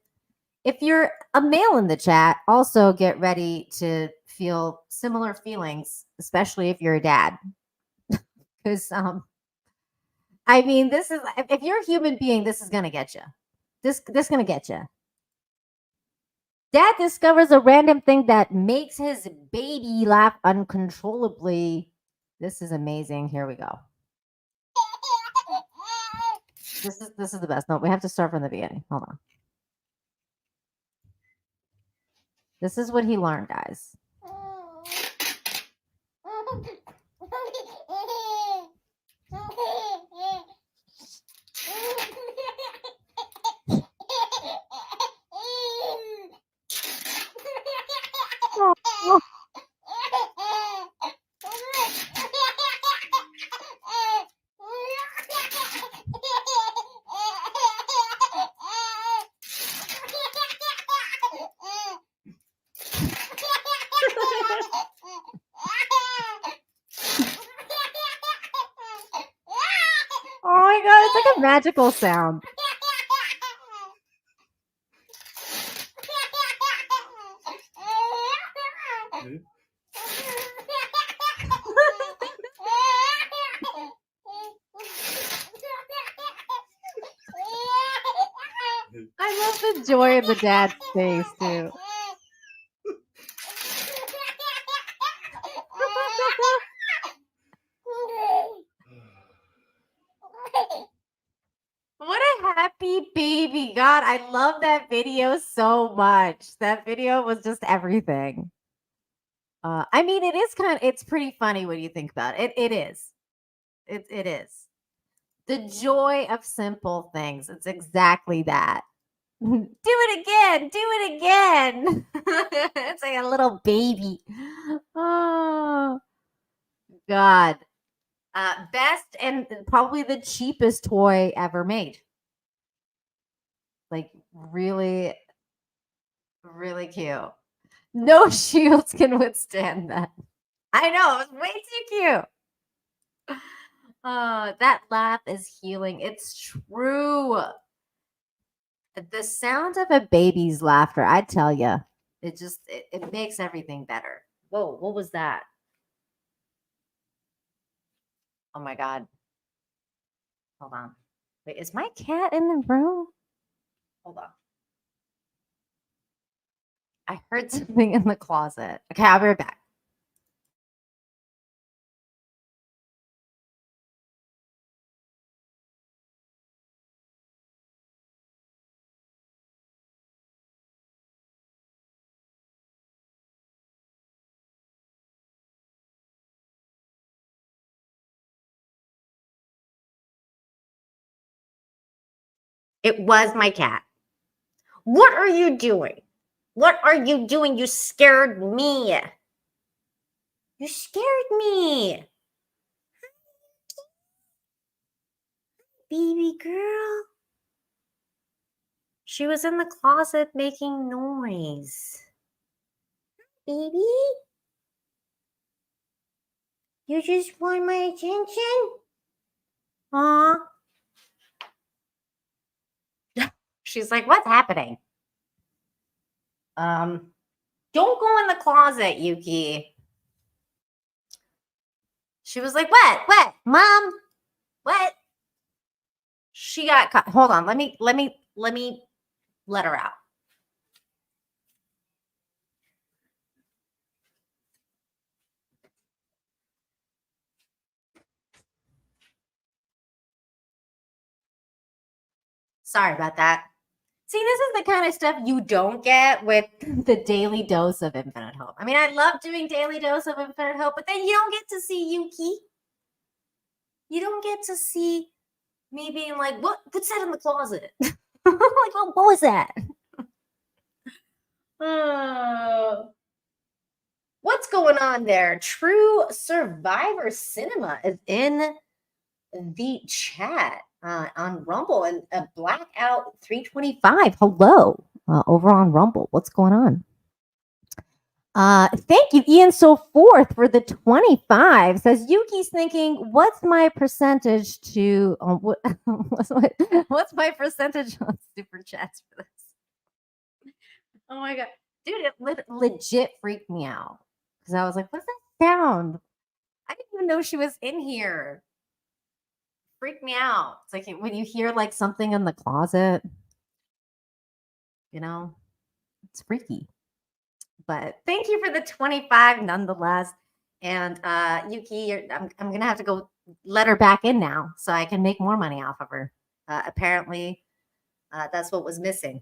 Speaker 2: If you're a male in the chat, also get ready to feel similar feelings, especially if you're a dad. Because, I mean, this is, if you're a human being, this is going to get you. This is going to get you. Dad discovers a random thing that makes his baby laugh uncontrollably. This is amazing. Here we go. This is the best. No, we have to start from the beginning. Hold on. This is what he learned, guys. Oh my god, it's like a magical sound. I love the joy in the dad's face too. What a happy baby. God, I love that video so much. That video was just everything. I mean, it is it's pretty funny when you think about it. It is. It is. The joy of simple things. It's exactly that. Do it again. Do it again. It's like a little baby. Oh, God. Best and probably the cheapest toy ever made. Like, really, really cute. No shields can withstand that. I know, it's way too cute. That laugh is healing. It's true. The sound of a baby's laughter, I tell you, it makes everything better. Whoa, what was that? Oh my God. Hold on. Wait, is my cat in the room? Hold on. I heard something in the closet. Okay, I'll be right back. It was my cat. What are you doing? What are you doing? You scared me. You scared me. Baby girl. She was in the closet making noise. Baby? You just want my attention? Aw. She's like, what's happening? Don't go in the closet, Yuki. She was like, what, mom, what? She got caught. Hold on. Let me let her out. Sorry about that. See, this is the kind of stuff you don't get with the Daily Dose of Infinite Hope. I mean, I love doing Daily Dose of Infinite Hope, but then you don't get to see Yuki. You don't get to see me being like, what's that in the closet? Like, what was that? What's going on there? True Survivor Cinema is in the chat on Rumble and a Blackout 325. Hello. over on Rumble. What's going on? Thank you, Ian So Forth, for the 25. Says Yuki's thinking, what's my percentage to what's my percentage on super chats for this? Oh my god, dude, it legit freaked me out because I was like, what's that sound? I didn't even know she was in here. Freaked me out. It's like when you hear like something in the closet, you know, it's freaky. But thank you for the 25 nonetheless. And Yuki, I'm gonna have to go let her back in now so I can make more money off of her. Apparently, that's what was missing.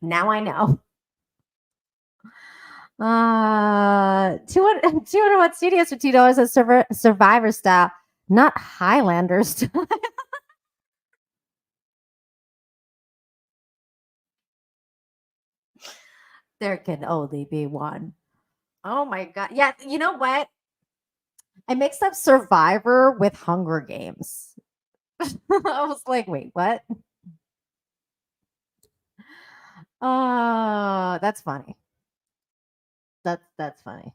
Speaker 2: Now I know. 201 Studios for $2 as Survivor style, not Highlander style. There can only be one. Oh my god. Yeah, you know what? I mixed up Survivor with Hunger Games. I was like, wait, what? That's funny. That's funny.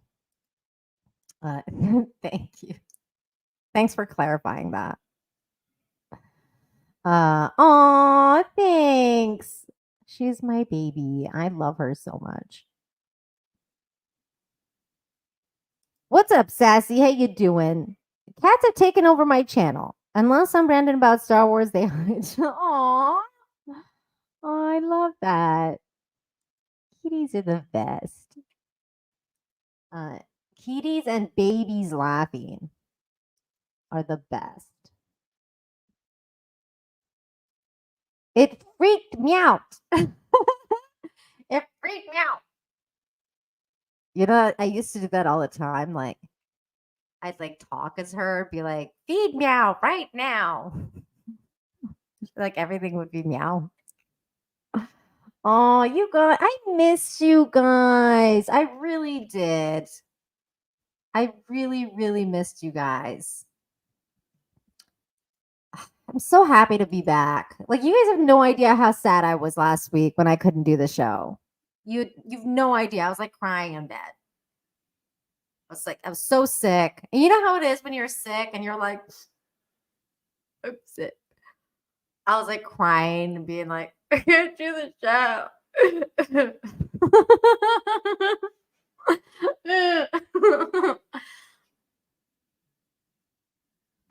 Speaker 2: Thank you. Thanks for clarifying that. Aw, thanks. She's my baby. I love her so much. What's up, Sassy? How you doing? Cats have taken over my channel. Unless I'm ranting about Star Wars, they hide. Aww. Oh, I love that. Kitties are the best. Kitties and babies laughing are the best. It freaked me out. It freaked me out. You know, I used to do that all the time. Like, I'd like talk as her, be like, feed meow right now. Like everything would be meow. Oh, you guys, I missed you guys. I really did. I really, really missed you guys. I'm so happy to be back. Like, you guys have no idea how sad I was last week when I couldn't do the show. You've no idea. I was like crying in bed. I was so sick. And you know how it is when you're sick and you're like, I'm sick. I was like crying and being like, I can't do the show.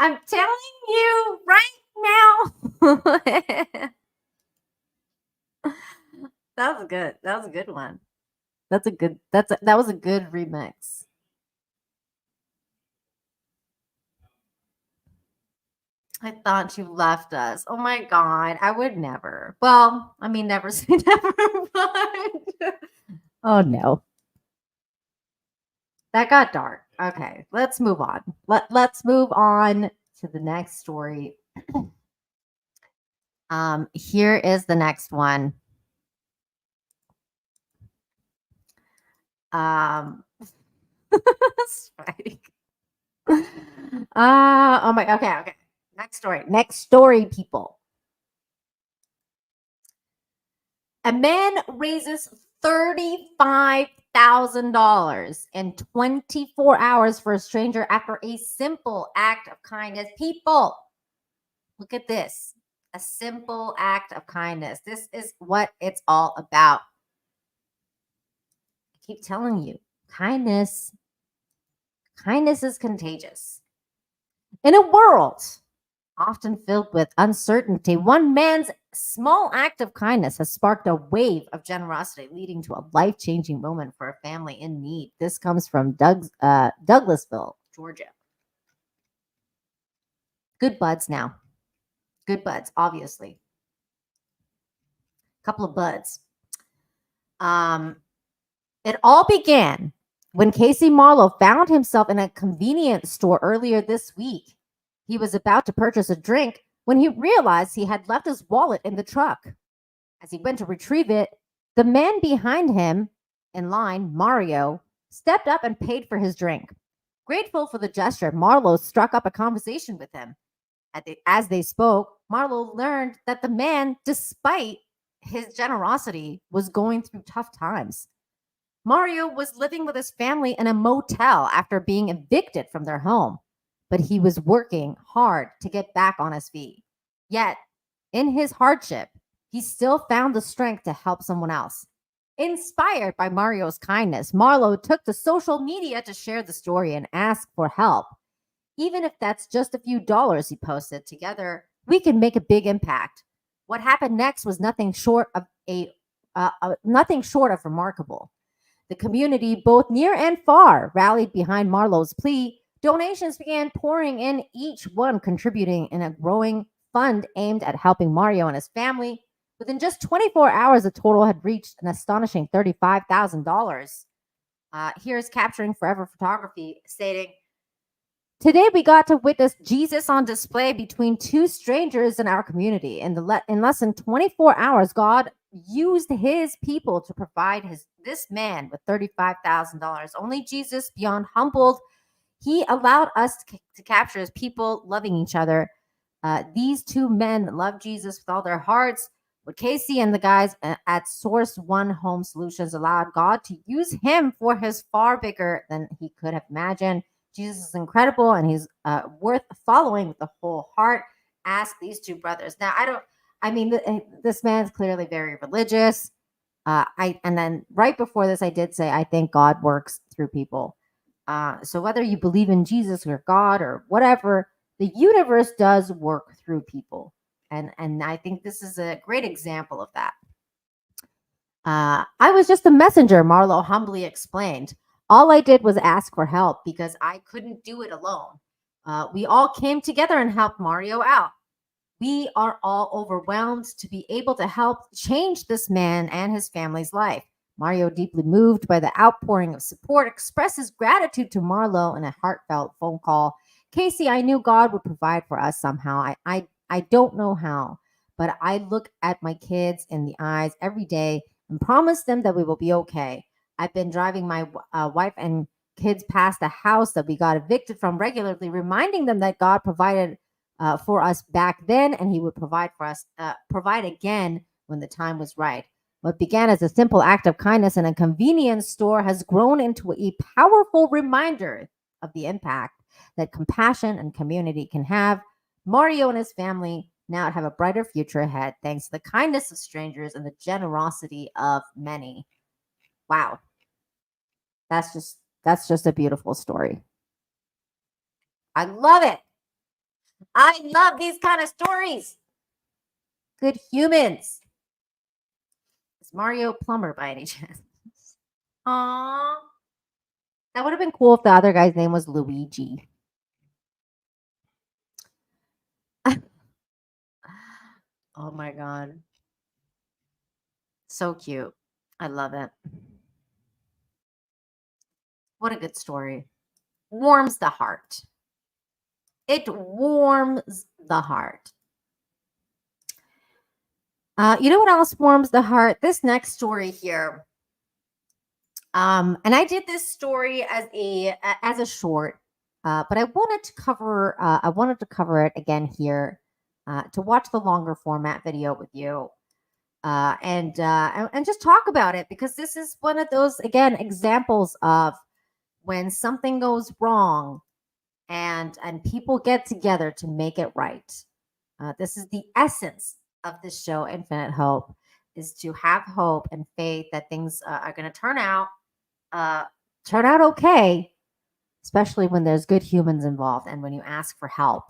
Speaker 2: I'm telling you right now. That was good. That was a good one. That was a good remix. I thought you left us. Oh my god, I would never. Well, I mean, never say never. But oh no, that got dark. Okay, let's move on. Let's move on to the next story. Here is the next one. Spike. Oh my. Okay. Next story, people. A man raises $35,000 in 24 hours for a stranger after a simple act of kindness. People, look at this. A simple act of kindness. This is what it's all about. I keep telling you, kindness is contagious. In a world often filled with uncertainty, one man's small act of kindness has sparked a wave of generosity, leading to a life-changing moment for a family in need. This comes from Douglasville, Georgia. Good buds now. Good buds, obviously. Couple of buds. It all began when Casey Marlowe found himself in a convenience store earlier this week. He was about to purchase a drink when he realized he had left his wallet in the truck. As he went to retrieve it, the man behind him in line, Mario, stepped up and paid for his drink. Grateful for the gesture, Marlowe struck up a conversation with him. As they spoke, Marlo learned that the man, despite his generosity, was going through tough times. Mario was living with his family in a motel after being evicted from their home, but he was working hard to get back on his feet. Yet, in his hardship, he still found the strength to help someone else. Inspired by Mario's kindness, Marlo took to social media to share the story and ask for help. Even if that's just a few dollars, he posted, together we can make a big impact. What happened next was nothing short of remarkable. The community, both near and far, rallied behind Marlo's plea. Donations began pouring in, each one contributing in a growing fund aimed at helping Mario and his family. Within just 24 hours, the total had reached an astonishing $35,000. Here's Capturing Forever Photography stating, "Today we got to witness Jesus on display between two strangers in our community. In less than 24 hours, God used his people to provide this man with $35,000. Only Jesus, beyond humbled, he allowed us to capture his people loving each other. These two men love Jesus with all their hearts. What Casey and the guys at Source One Home Solutions allowed God to use him for his far bigger than he could have imagined. Jesus is incredible, and he's worth following with the whole heart. Ask these two brothers." Now, this man's clearly very religious. And then right before this, I did say, I think God works through people. So whether you believe in Jesus or God or whatever, the universe does work through people. And I think this is a great example of that. I was just a messenger, Marlo humbly explained. All I did was ask for help because I couldn't do it alone. We all came together and helped Mario out. We are all overwhelmed to be able to help change this man and his family's life. Mario, deeply moved by the outpouring of support, expresses gratitude to Marlo in a heartfelt phone call. "Casey, I knew God would provide for us somehow. I don't know how, but I look at my kids in the eyes every day and promise them that we will be okay. I've been driving my wife and kids past the house that we got evicted from regularly, reminding them that God provided for us back then, and he would provide again when the time was right. What began as a simple act of kindness in a convenience store has grown into a powerful reminder of the impact that compassion and community can have. Mario and his family now have a brighter future ahead, thanks to the kindness of strangers and the generosity of many." Wow. That's just a beautiful story. I love it. I love these kind of stories. Good humans. Is Mario Plumber by any chance? Aww. That would have been cool if the other guy's name was Luigi. Oh my God. So cute. I love it. What a good story. Warms the heart. It warms the heart. You know what else warms the heart? This next story here. And I did this story as a short, but I wanted to cover it again here to watch the longer format video with you. And just talk about it, because this is one of those, again, examples of when something goes wrong and people get together to make it right. This is the essence of this show, Infinite Hope, is to have hope and faith that things are going to turn out okay, especially when there's good humans involved and when you ask for help.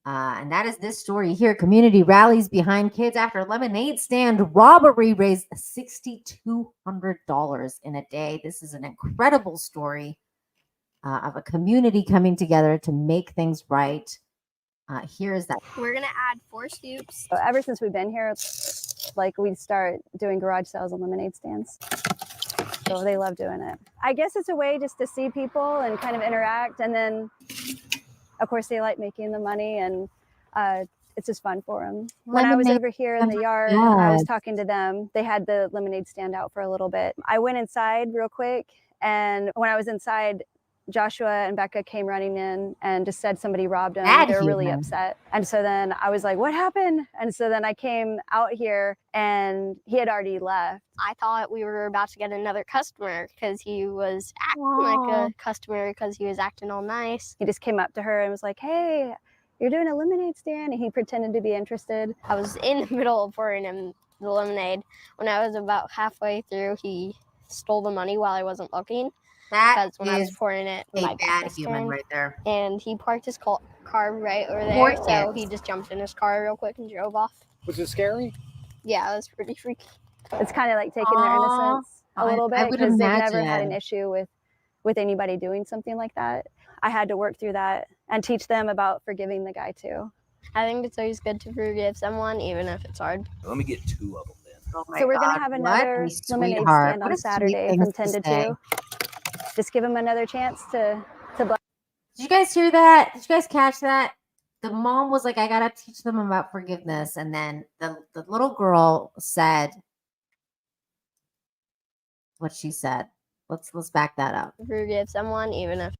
Speaker 2: And that is this story here. Community rallies behind kids after lemonade stand robbery raised $6,200 in a day. This is an incredible story of a community coming together to make things right. Here is that.
Speaker 14: We're going to add 4 scoops.
Speaker 15: Ever since we've been here, like, we start doing garage sales and lemonade stands. So they love doing it. I guess it's a way just to see people and kind of interact. And then, of course, they like making the money, and it's just fun for them. When I was over here in the yard, I was talking to them. They had the lemonade stand out for a little bit. I went inside real quick, and when I was inside, Joshua and Becca came running in and just said somebody robbed them.
Speaker 2: Bad
Speaker 15: They were really
Speaker 2: human.
Speaker 15: upset. And so then I was like, what happened? And so then I came out here and he had already left.
Speaker 14: I thought we were about to get another customer because he was acting like a customer because he was acting all nice.
Speaker 15: He just came up to her and was like, hey, you're doing a lemonade stand? And he pretended to be interested.
Speaker 14: I was in the middle of pouring him the lemonade. When I was about halfway through, he stole the money while I wasn't looking. Because when I was pouring it, my back was
Speaker 2: human
Speaker 14: turned,
Speaker 2: right there.
Speaker 14: and he parked his car right over
Speaker 2: Poor
Speaker 14: there. So
Speaker 2: kid.
Speaker 14: he just jumped in his car real quick and drove off.
Speaker 16: Was it scary?
Speaker 14: Yeah, it was pretty freaky.
Speaker 15: It's kind of like taking their innocence a little
Speaker 2: I
Speaker 15: bit
Speaker 2: would
Speaker 15: because they've never had an
Speaker 2: imagine.
Speaker 15: issue with anybody doing something like that. I had to work through that and teach them about forgiving the guy too.
Speaker 14: I think it's always good to forgive someone, even if it's hard.
Speaker 17: Let me get 2 of them then.
Speaker 2: Oh my
Speaker 15: So we're
Speaker 2: God,
Speaker 15: going to have
Speaker 2: what
Speaker 15: another
Speaker 2: a
Speaker 15: lemonade
Speaker 2: sweetheart.
Speaker 15: stand
Speaker 2: What
Speaker 15: on
Speaker 2: a sweet
Speaker 15: Saturday
Speaker 2: thing
Speaker 15: from
Speaker 2: to
Speaker 15: 10 to
Speaker 2: say.
Speaker 15: 2. Just give them another chance to bless.
Speaker 2: Did you guys hear that? Did you guys catch that? The mom was like, I gotta teach them about forgiveness. And then the little girl said what she said. Let's back that up.
Speaker 14: Forgive someone, even if.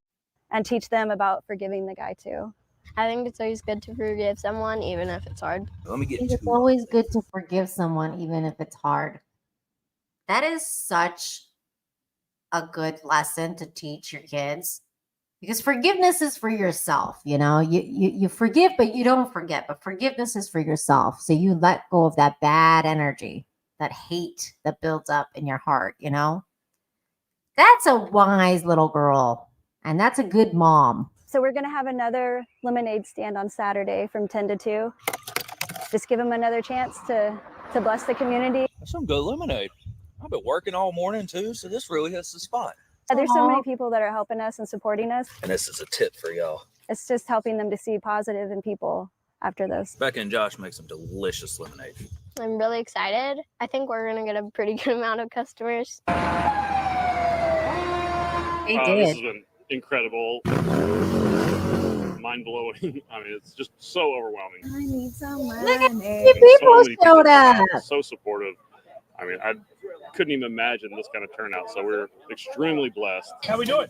Speaker 15: And teach them about forgiving the guy too.
Speaker 14: I think it's always good to forgive someone, even if it's hard.
Speaker 17: Let me get
Speaker 2: It's
Speaker 17: 2
Speaker 2: always good to forgive someone, even if it's hard. That is such a good lesson to teach your kids. Because forgiveness is for yourself, you know. You forgive, but you don't forget. But forgiveness is for yourself. So you let go of that bad energy, that hate that builds up in your heart, you know. That's a wise little girl. And that's a good mom.
Speaker 15: So we're going to have another lemonade stand on Saturday from 10 to 2. Just give them another chance to bless the community.
Speaker 17: That's some good lemonade. I've been working all morning too, so this really hits the spot.
Speaker 15: There's so many people that are helping us and supporting us.
Speaker 17: And this is a tip for y'all.
Speaker 15: It's just helping them to see positive in people after this.
Speaker 17: Becca and Josh make some delicious lemonade.
Speaker 14: I'm really excited. I think we're going to get a pretty good amount of customers.
Speaker 2: They
Speaker 5: This
Speaker 2: did.
Speaker 5: has been incredible. Mind-blowing. I mean, it's just so overwhelming.
Speaker 15: I need some
Speaker 2: Look at
Speaker 15: lemonade.
Speaker 2: the people
Speaker 5: So many
Speaker 2: showed
Speaker 5: come
Speaker 2: up.
Speaker 5: out, so supportive. I mean, I couldn't even imagine this kind of turnout. So we're extremely blessed.
Speaker 16: How we doing?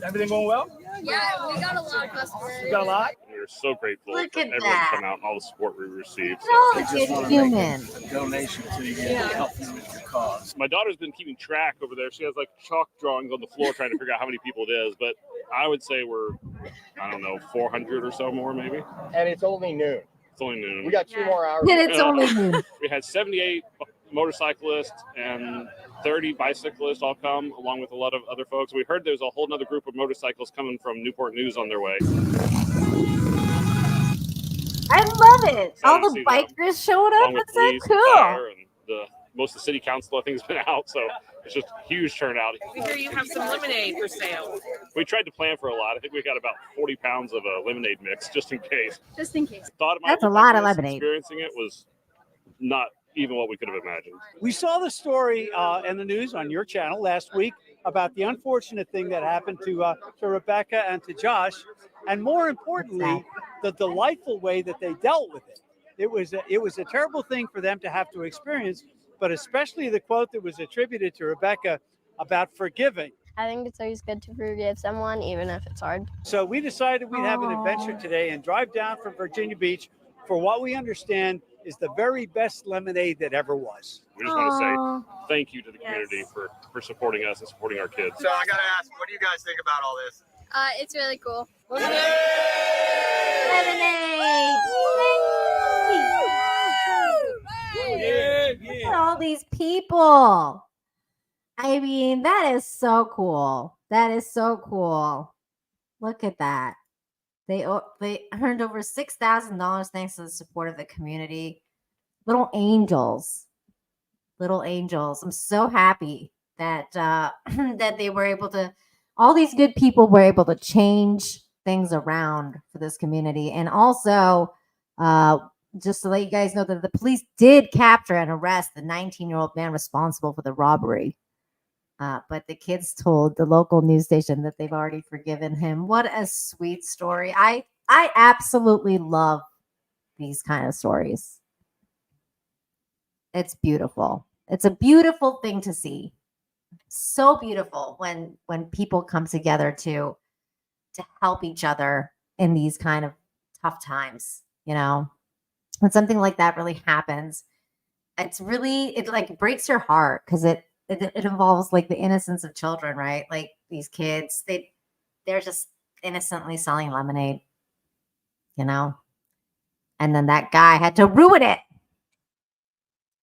Speaker 16: Everything going well?
Speaker 14: Yeah, we got a lot of customers.
Speaker 16: You got a lot?
Speaker 5: We're so grateful
Speaker 2: Look
Speaker 5: for
Speaker 2: at
Speaker 5: everyone
Speaker 2: that.
Speaker 5: come out and all the support we received.
Speaker 2: Oh,
Speaker 5: So.
Speaker 2: it's human.
Speaker 17: A donation to you to help you with your cause.
Speaker 5: My daughter's been keeping track over there. She has like chalk drawings on the floor trying to figure out how many people it is. But I would say we're, I don't know, 400 or so more maybe.
Speaker 16: And it's only noon.
Speaker 5: It's only noon.
Speaker 16: We got 2 more hours.
Speaker 2: And it's only noon.
Speaker 5: We had 78 motorcyclists and 30 bicyclists all come, along with a lot of other folks. We heard there's a whole other group of motorcycles coming from Newport News on their way.
Speaker 2: I love it.
Speaker 5: So
Speaker 2: All
Speaker 5: you
Speaker 2: the
Speaker 5: see them,
Speaker 2: bikers showed up.
Speaker 5: Along with
Speaker 2: That's so
Speaker 5: police and
Speaker 2: cool.
Speaker 5: fire and most of the city council, I think, has been out. So it's just a huge turnout.
Speaker 18: We hear you have some lemonade for sale.
Speaker 5: We tried to plan for a lot. I think we got about 40 pounds of a lemonade mix just in case.
Speaker 15: Just in case.
Speaker 5: Thought it might
Speaker 2: That's a
Speaker 5: look
Speaker 2: lot
Speaker 5: like
Speaker 2: of
Speaker 5: this.
Speaker 2: lemonade.
Speaker 5: Experiencing it was not even what we could have imagined.
Speaker 19: We saw the story in the news on your channel last week about the unfortunate thing that happened to Rebecca and to Josh, and more importantly, the delightful way that they dealt with it. It was a terrible thing for them to have to experience, but especially the quote that was attributed to Rebecca about forgiving.
Speaker 14: I think it's always good to forgive someone, even if it's hard.
Speaker 19: So we decided we'd have an adventure today and drive down from Virginia Beach for what we understand is the very best lemonade that ever was.
Speaker 5: We just want to say thank you to the community for supporting us and supporting our kids.
Speaker 16: So I got to ask, what do you guys think about all this?
Speaker 14: It's really cool.
Speaker 2: Lemonade. Look at all these people. I mean, that is so cool. That is so cool. Look at that. They earned over $6,000 thanks to the support of the community. Little angels. Little angels. I'm so happy that that they were able to, all these good people were able to change things around for this community. And also, just to let you guys know that the police did capture and arrest the 19-year-old man responsible for the robbery. But the kids told the local news station that they've already forgiven him. What a sweet story. I absolutely love these kind of stories. It's beautiful. It's a beautiful thing to see. so beautiful when people come together to help each other in these kind of tough times, you know. When something like that really happens, it like breaks your heart because it involves like the innocence of children, right? Like these kids, they're just innocently selling lemonade, you know. And then that guy had to ruin it.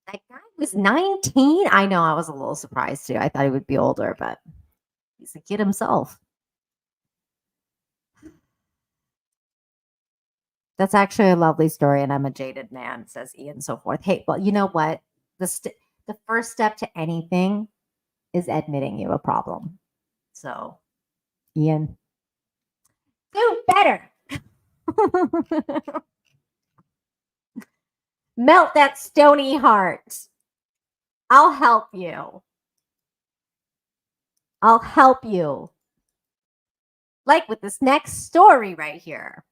Speaker 2: That guy was 19. I know, I was a little surprised too. I thought he would be older, but he's a kid himself. That's actually a lovely story, and I'm a jaded man, says Ian, so forth. Hey, well, you know what? The first step to anything is admitting you have a problem. So, Ian, do better. Melt that stony heart. I'll help you. I'll help you. Like with this next story right here.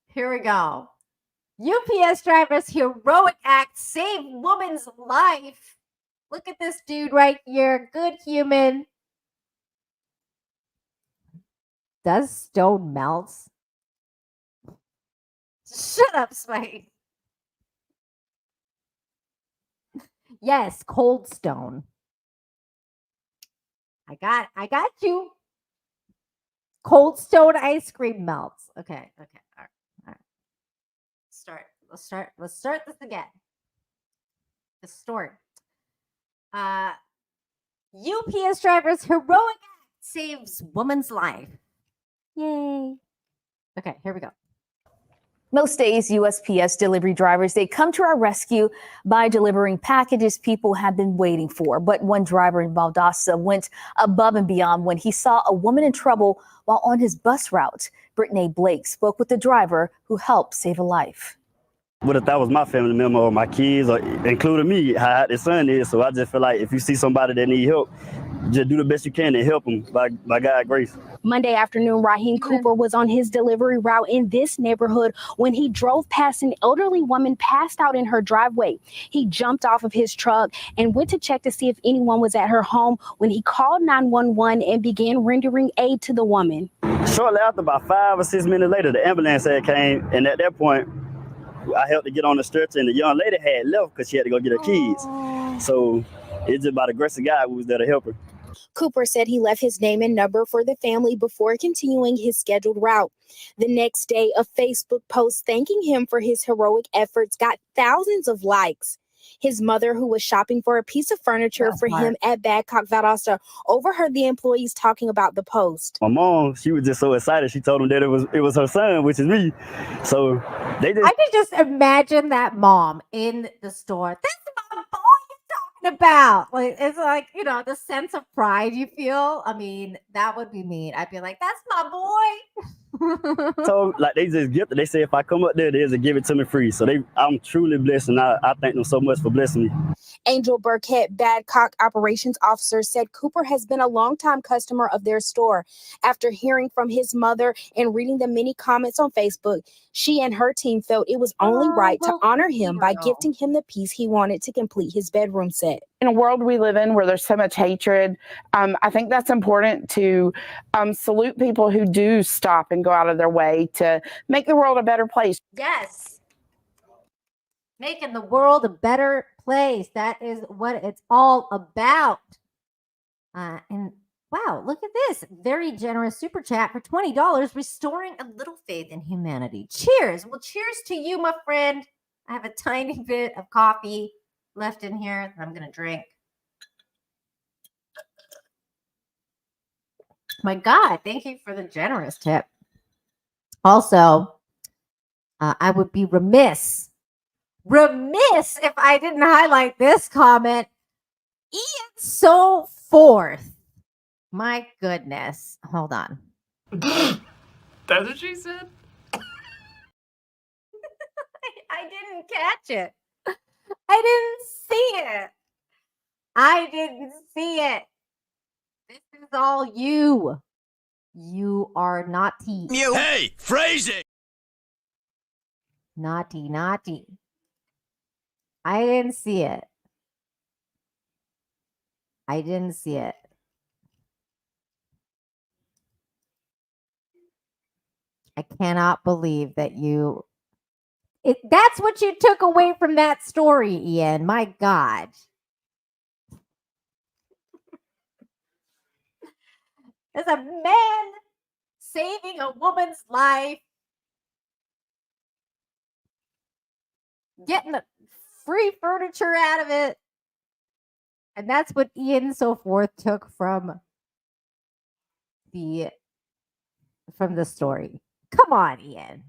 Speaker 2: Here we go. UPS driver's heroic act saved woman's life. Look at this dude right here. Good human. Does stone melt? Shut up, Spike. Yes, cold stone. I got you. Cold stone ice cream melts. Okay. All right. Let's start this again. The story. UPS driver's heroic act saves woman's life. Yay. Okay, here we go.
Speaker 20: Most days, USPS delivery drivers, they come to our rescue by delivering packages people have been waiting for. But one driver in Valdosta went above and beyond when he saw a woman in trouble while on his bus route. Brittany Blake spoke with the driver who helped save a life.
Speaker 21: What if that was my family member or my kids, or including me, how the son is? So I just feel like if you see somebody that need help, just do the best you can to help them by God's grace.
Speaker 20: Monday afternoon, Raheem Cooper was on his delivery route in this neighborhood when he drove past an elderly woman passed out in her driveway. He jumped off of his truck and went to check to see if anyone was at her home when he called 911 and began rendering aid to the woman.
Speaker 21: Shortly after, about 5 or 6 minutes later, the ambulance had came, and at that point, I helped to get on the stretcher, and the young lady had left because she had to go get her kids. So it's just by the grace of God we was there to help her.
Speaker 20: Cooper said he left his name and number for the family before continuing his scheduled route. The next day, a Facebook post thanking him for his heroic efforts got thousands of likes. His mother, who was shopping for a piece of furniture for him at Badcock, Valdosta, overheard the employees talking about the post.
Speaker 21: My mom, she was just so excited. She told him that it was her son, which is me. So they just...
Speaker 2: I could just imagine that mom in the store. That's my boy you're talking about. Like, it's like, you know, the sense of pride you feel. I mean, that would be me. I'd be like, that's my boy.
Speaker 21: So like they just gifted. They say if I come up there, they'll give it to me free. So I'm truly blessed, and I thank them so much for blessing me.
Speaker 20: Angel Burkett, Badcock operations officer, said Cooper has been a longtime customer of their store. After hearing from his mother and reading the many comments on Facebook, she and her team felt it was only right to honor him by gifting him the piece he wanted to complete his bedroom set.
Speaker 22: In a world we live in where there's so much hatred, I think that's important to salute people who do stop and go out of their way to make the world a better place.
Speaker 2: Yes. Making the world a better place. That is what it's all about. And wow, look at this. Very generous super chat for $20, restoring a little faith in humanity. Cheers. Well, cheers to you, my friend. I have a tiny bit of coffee left in here that I'm going to drink. My God, thank you for the generous tip. Also, I would be remiss if I didn't highlight this comment. Ian so forth. My goodness. Hold on.
Speaker 18: That's what she said?
Speaker 2: I didn't catch it. I didn't see it. I didn't see it. This is all you. You are naughty.
Speaker 23: Hey, phrasing.
Speaker 2: Naughty, naughty. I didn't see it. I didn't see it. I cannot believe that you... that's what you took away from that story, Ian. My God. There's a man saving a woman's life, getting the free furniture out of it. And that's what Ian so forth took from the story. Come on, Ian.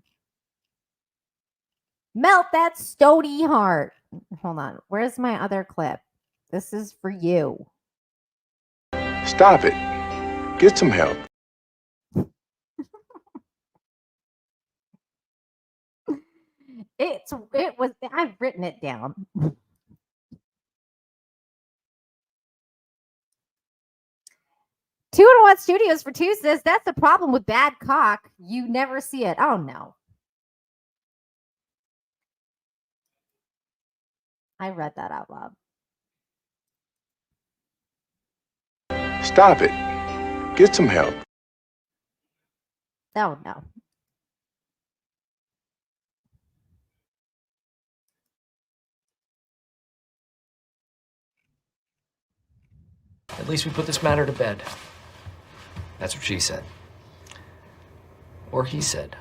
Speaker 2: Melt that stony heart. Hold on. Where's my other clip? This is for you.
Speaker 1: Stop it. Get some help.
Speaker 2: I've written it down. 2-in-1 Studios for 2 says that's the problem with bad cock. You never see it. Oh no. I read that out loud.
Speaker 1: Stop it. Get some help.
Speaker 2: Oh no.
Speaker 18: At least we put this matter to bed. That's what she said. Or he said.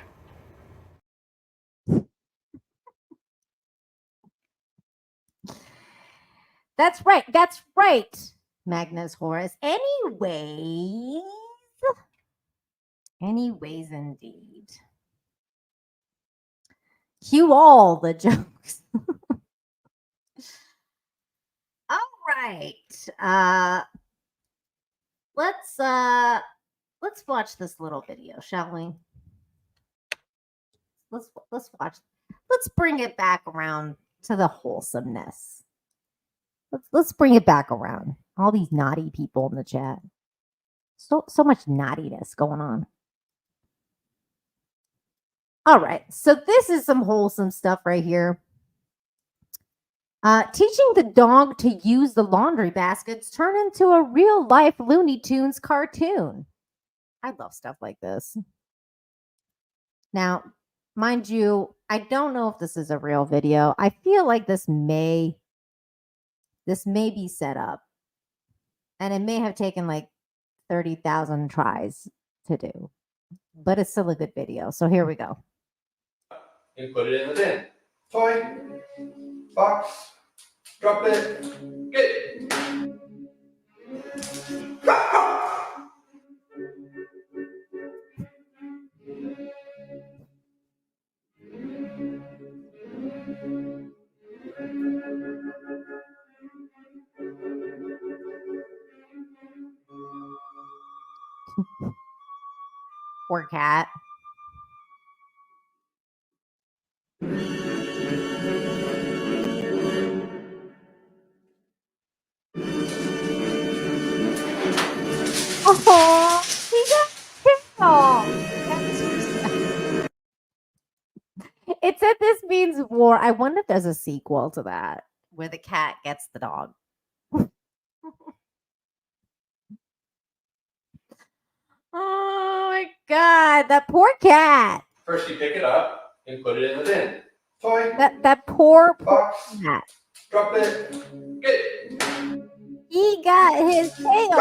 Speaker 2: That's right. That's right. Magnus Horace. Anyways, indeed. Cue all the jokes. All right. Let's watch this little video, shall we? Let's watch. Let's bring it back around to the wholesomeness. Let's bring it back around. All these naughty people in the chat. So much naughtiness going on. All right. So this is some wholesome stuff right here. Teaching the dog to use the laundry baskets turned into a real life Looney Tunes cartoon. I love stuff like this. Now, mind you, I don't know if this is a real video. I feel like this may be set up. And it may have taken like 30,000 tries to do. But it's still a good video. So here we go.
Speaker 3: And put it in the bin. Toy, box, drop it, get it.
Speaker 2: Poor cat. Oh, he got killed. It said this means war. I wonder if there's a sequel to that where the cat gets the dog. Oh my God, that poor cat.
Speaker 3: First you pick it up and put it in the bin. Toy,
Speaker 2: That poor
Speaker 3: box,
Speaker 2: cat.
Speaker 3: drop it, get it.
Speaker 2: He got his tail.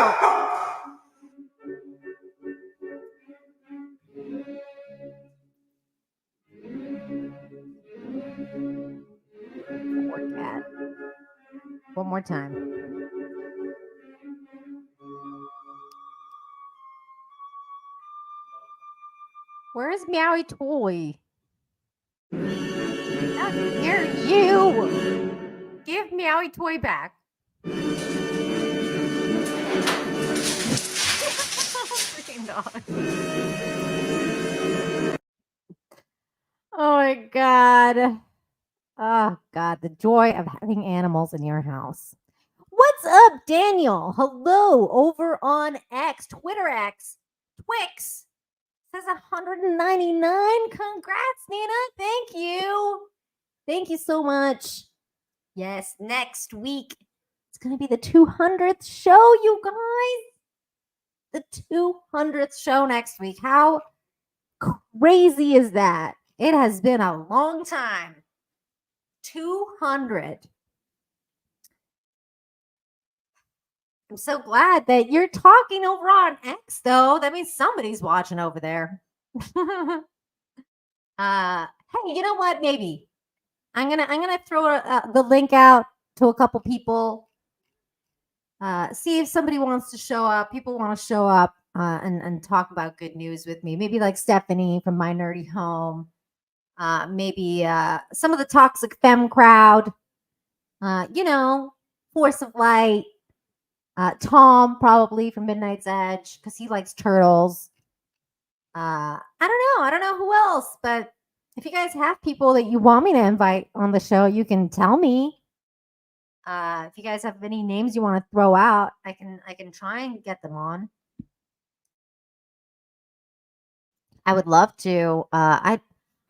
Speaker 2: Poor cat. One more time. Where's Meowie Toy? How dare you? Give Meowie Toy back. Freaking dog. Oh my God. Oh God, the joy of having animals in your house. What's up, Daniel? Hello, over on X, Twitter X, Twix. Says 199. Congrats, Nina. Thank you. Thank you so much. Yes, next week. It's going to be the 200th show, you guys. The 200th show next week. How crazy is that? It has been a long time. 200. I'm so glad that you're talking over on X, though. That means somebody's watching over there. Hey, you know what? Maybe I'm gonna throw the link out to a couple people. See if somebody wants to show up. People want to show up and talk about good news with me. Maybe like Stephanie from My Nerdy Home. Maybe some of the Toxic Femme crowd. Force of Light. Tom probably from Midnight's Edge because he likes turtles. I don't know who else, but if you guys have people that you want me to invite on the show, you can tell me. If you guys have any names you want to throw out, I can try and get them on. I would love to. I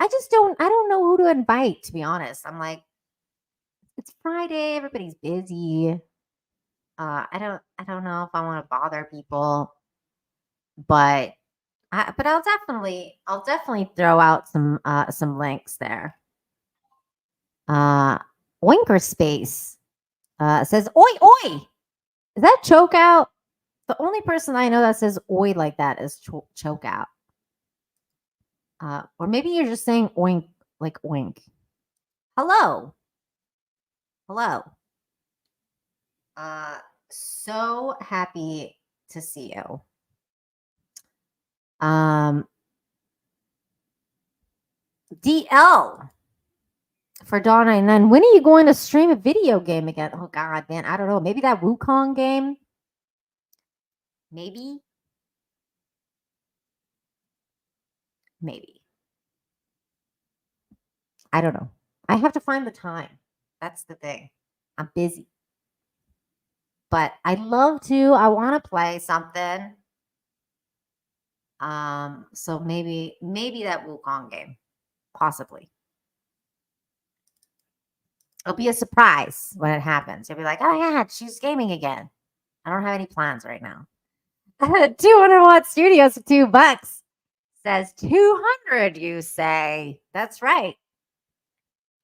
Speaker 2: don't know who to invite, to be honest. I'm like, it's Friday, everybody's busy. I don't know if I want to bother people, but I'll definitely throw out some links there. Winkerspace says oi oi. Is that choke out? The only person I know that says oi like that is choke out. Or maybe you're just saying oink like oink. Hello. So happy to see you. DL for Dawn 99. When are you going to stream a video game again? Oh God, man, I don't know. Maybe that Wukong game. Maybe. I don't know. I have to find the time. That's the thing. I'm busy. But I'd love to. I want to play something. So maybe that Wukong game. Possibly. It'll be a surprise when it happens. You'll be like, oh yeah, she's gaming again. I don't have any plans right now. 200-watt studios for $2. Says 200, you say. That's right.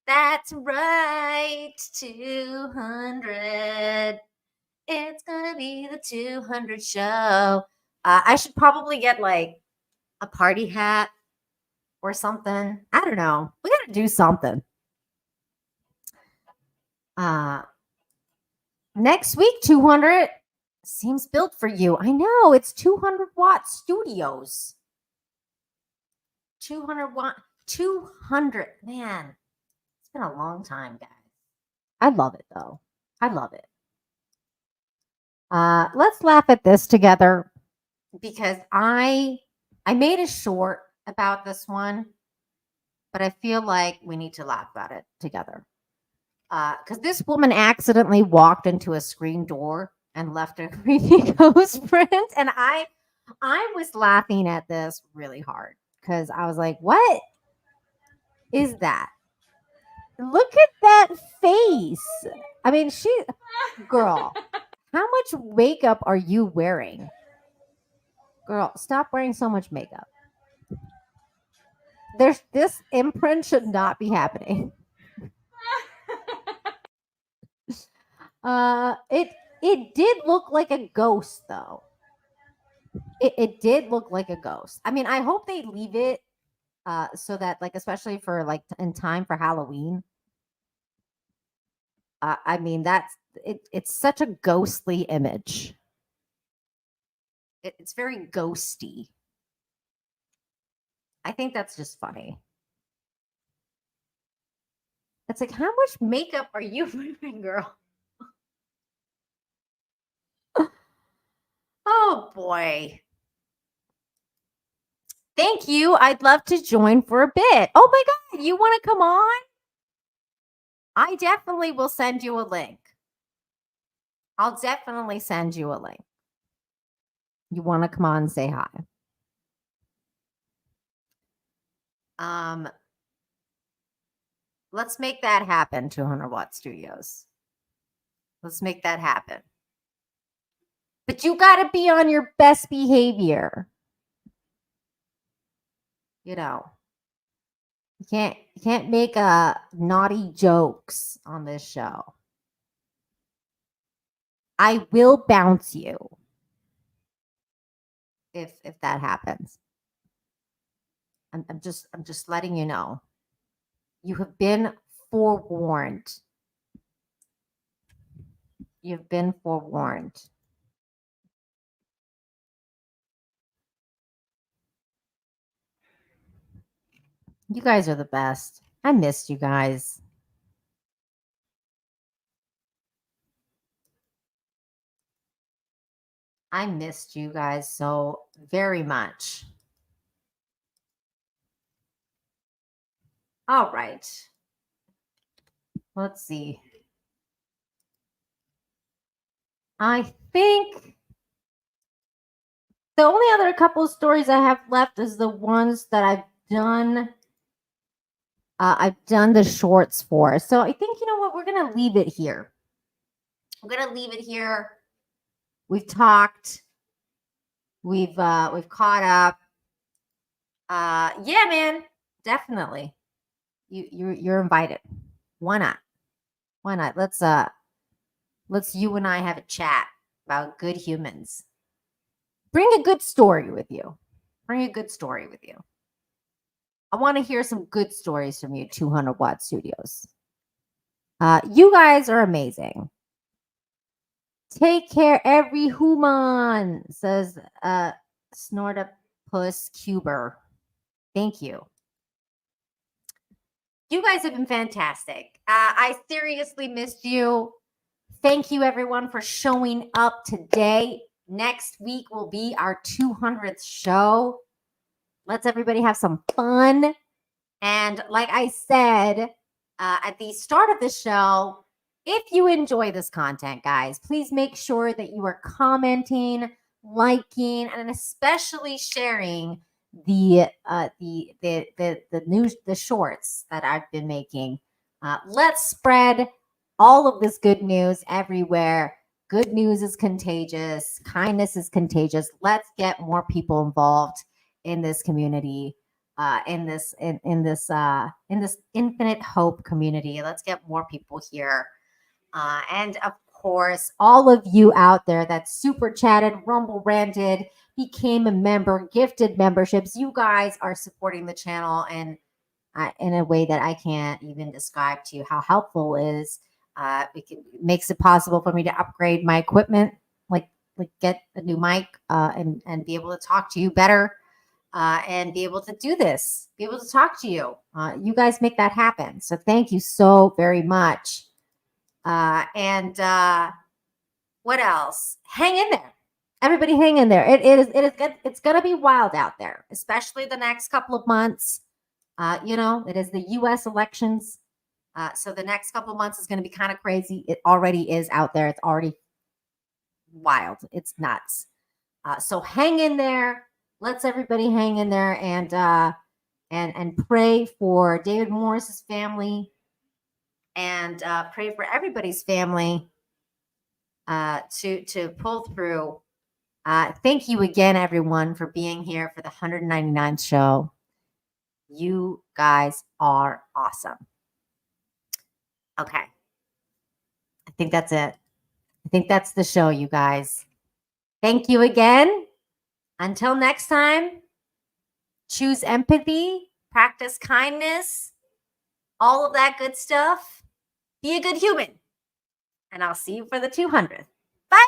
Speaker 2: That's right. 200. It's gonna be the 200 show. I should probably get like a party hat or something. I don't know. We gotta do something. Next week, 200 seems built for you. I know, it's 200-watt studios. 200-watt, 200. Man, it's been a long time, guys. I love it, though. I love it. Let's laugh at this together because I made a short about this one, but I feel like we need to laugh about it together. Because this woman accidentally walked into a screen door and left a creepy ghost print. And I was laughing at this really hard because I was like, what is that? Look at that face. I mean, girl, how much makeup are you wearing? Girl, stop wearing so much makeup. This imprint should not be happening. It did look like a ghost though. It did look like a ghost. I mean, I hope they leave it so that like especially for like in time for Halloween. I mean it's such a ghostly image. It's very ghosty. I think that's just funny. It's like, how much makeup are you wearing, girl? Oh boy. Thank you. I'd love to join for a bit. Oh my God, you want to come on? I definitely will send you a link. I'll definitely send you a link. You want to come on and say hi. Let's make that happen, 200 Watt Studios. Let's make that happen. But you got to be on your best behavior. You know, you can't make naughty jokes on this show. I will bounce you if that happens. I'm just letting you know. You have been forewarned. You've been forewarned. You guys are the best. I missed you guys. I missed you guys so very much. All right. Let's see. I think the only other couple of stories I have left is the ones that I've done the shorts for. So I think, you know what, we're going to leave it here. We're going to leave it here. We've talked. We've caught up. Yeah, man, definitely. You're invited. Why not? Why not? Let's you and I have a chat about good humans. Bring a good story with you. Bring a good story with you. I want to hear some good stories from you, 200 Watt Studios. You guys are amazing. Take care, every human, says Snortopus Cuber. Thank you. You guys have been fantastic. I seriously missed you. Thank you, everyone, for showing up today. Next week will be our 200th show. Let's everybody have some fun. And like I said at the start of the show, if you enjoy this content, guys, please make sure that you are commenting, liking, and especially sharing the shorts that I've been making. Let's spread all of this good news everywhere. Good news is contagious. Kindness is contagious. Let's get more people involved in this community, in this infinite hope community. Let's get more people here. And of course, all of you out there that super chatted, rumble ranted, became a member, gifted memberships. You guys are supporting the channel and in a way that I can't even describe to you how helpful it is. It makes it possible for me to upgrade my equipment, like get a new mic and be able to talk to you better and be able to do this, be able to talk to you. You guys make that happen. So thank you so very much. And what else? Hang in there. Everybody hang in there. It is good. It's going to be wild out there, especially the next couple of months. It is the U.S. elections. So the next couple of months is going to be kind of crazy. It already is out there. It's already wild. It's nuts. So hang in there. Let's everybody hang in there and pray for David Morris's family and pray for everybody's family to pull through. Thank you again, everyone, for being here for the 199th show. You guys are awesome. Okay. I think that's it. I think that's the show, you guys. Thank you again. Until next time, choose empathy, practice kindness, all of that good stuff. Be a good human. And I'll see you for the 200th. Bye.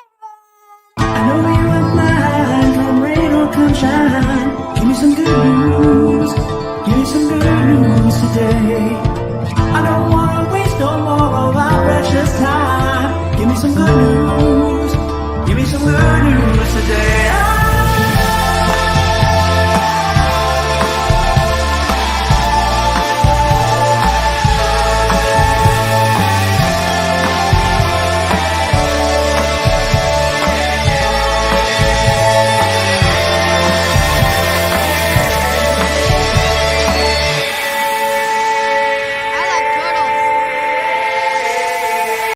Speaker 4: I know you are mine, come rain or come shine. Give me some good news. Give me some good news today. I don't want to waste no more of our precious time. Give me some good news. Give me some good news today.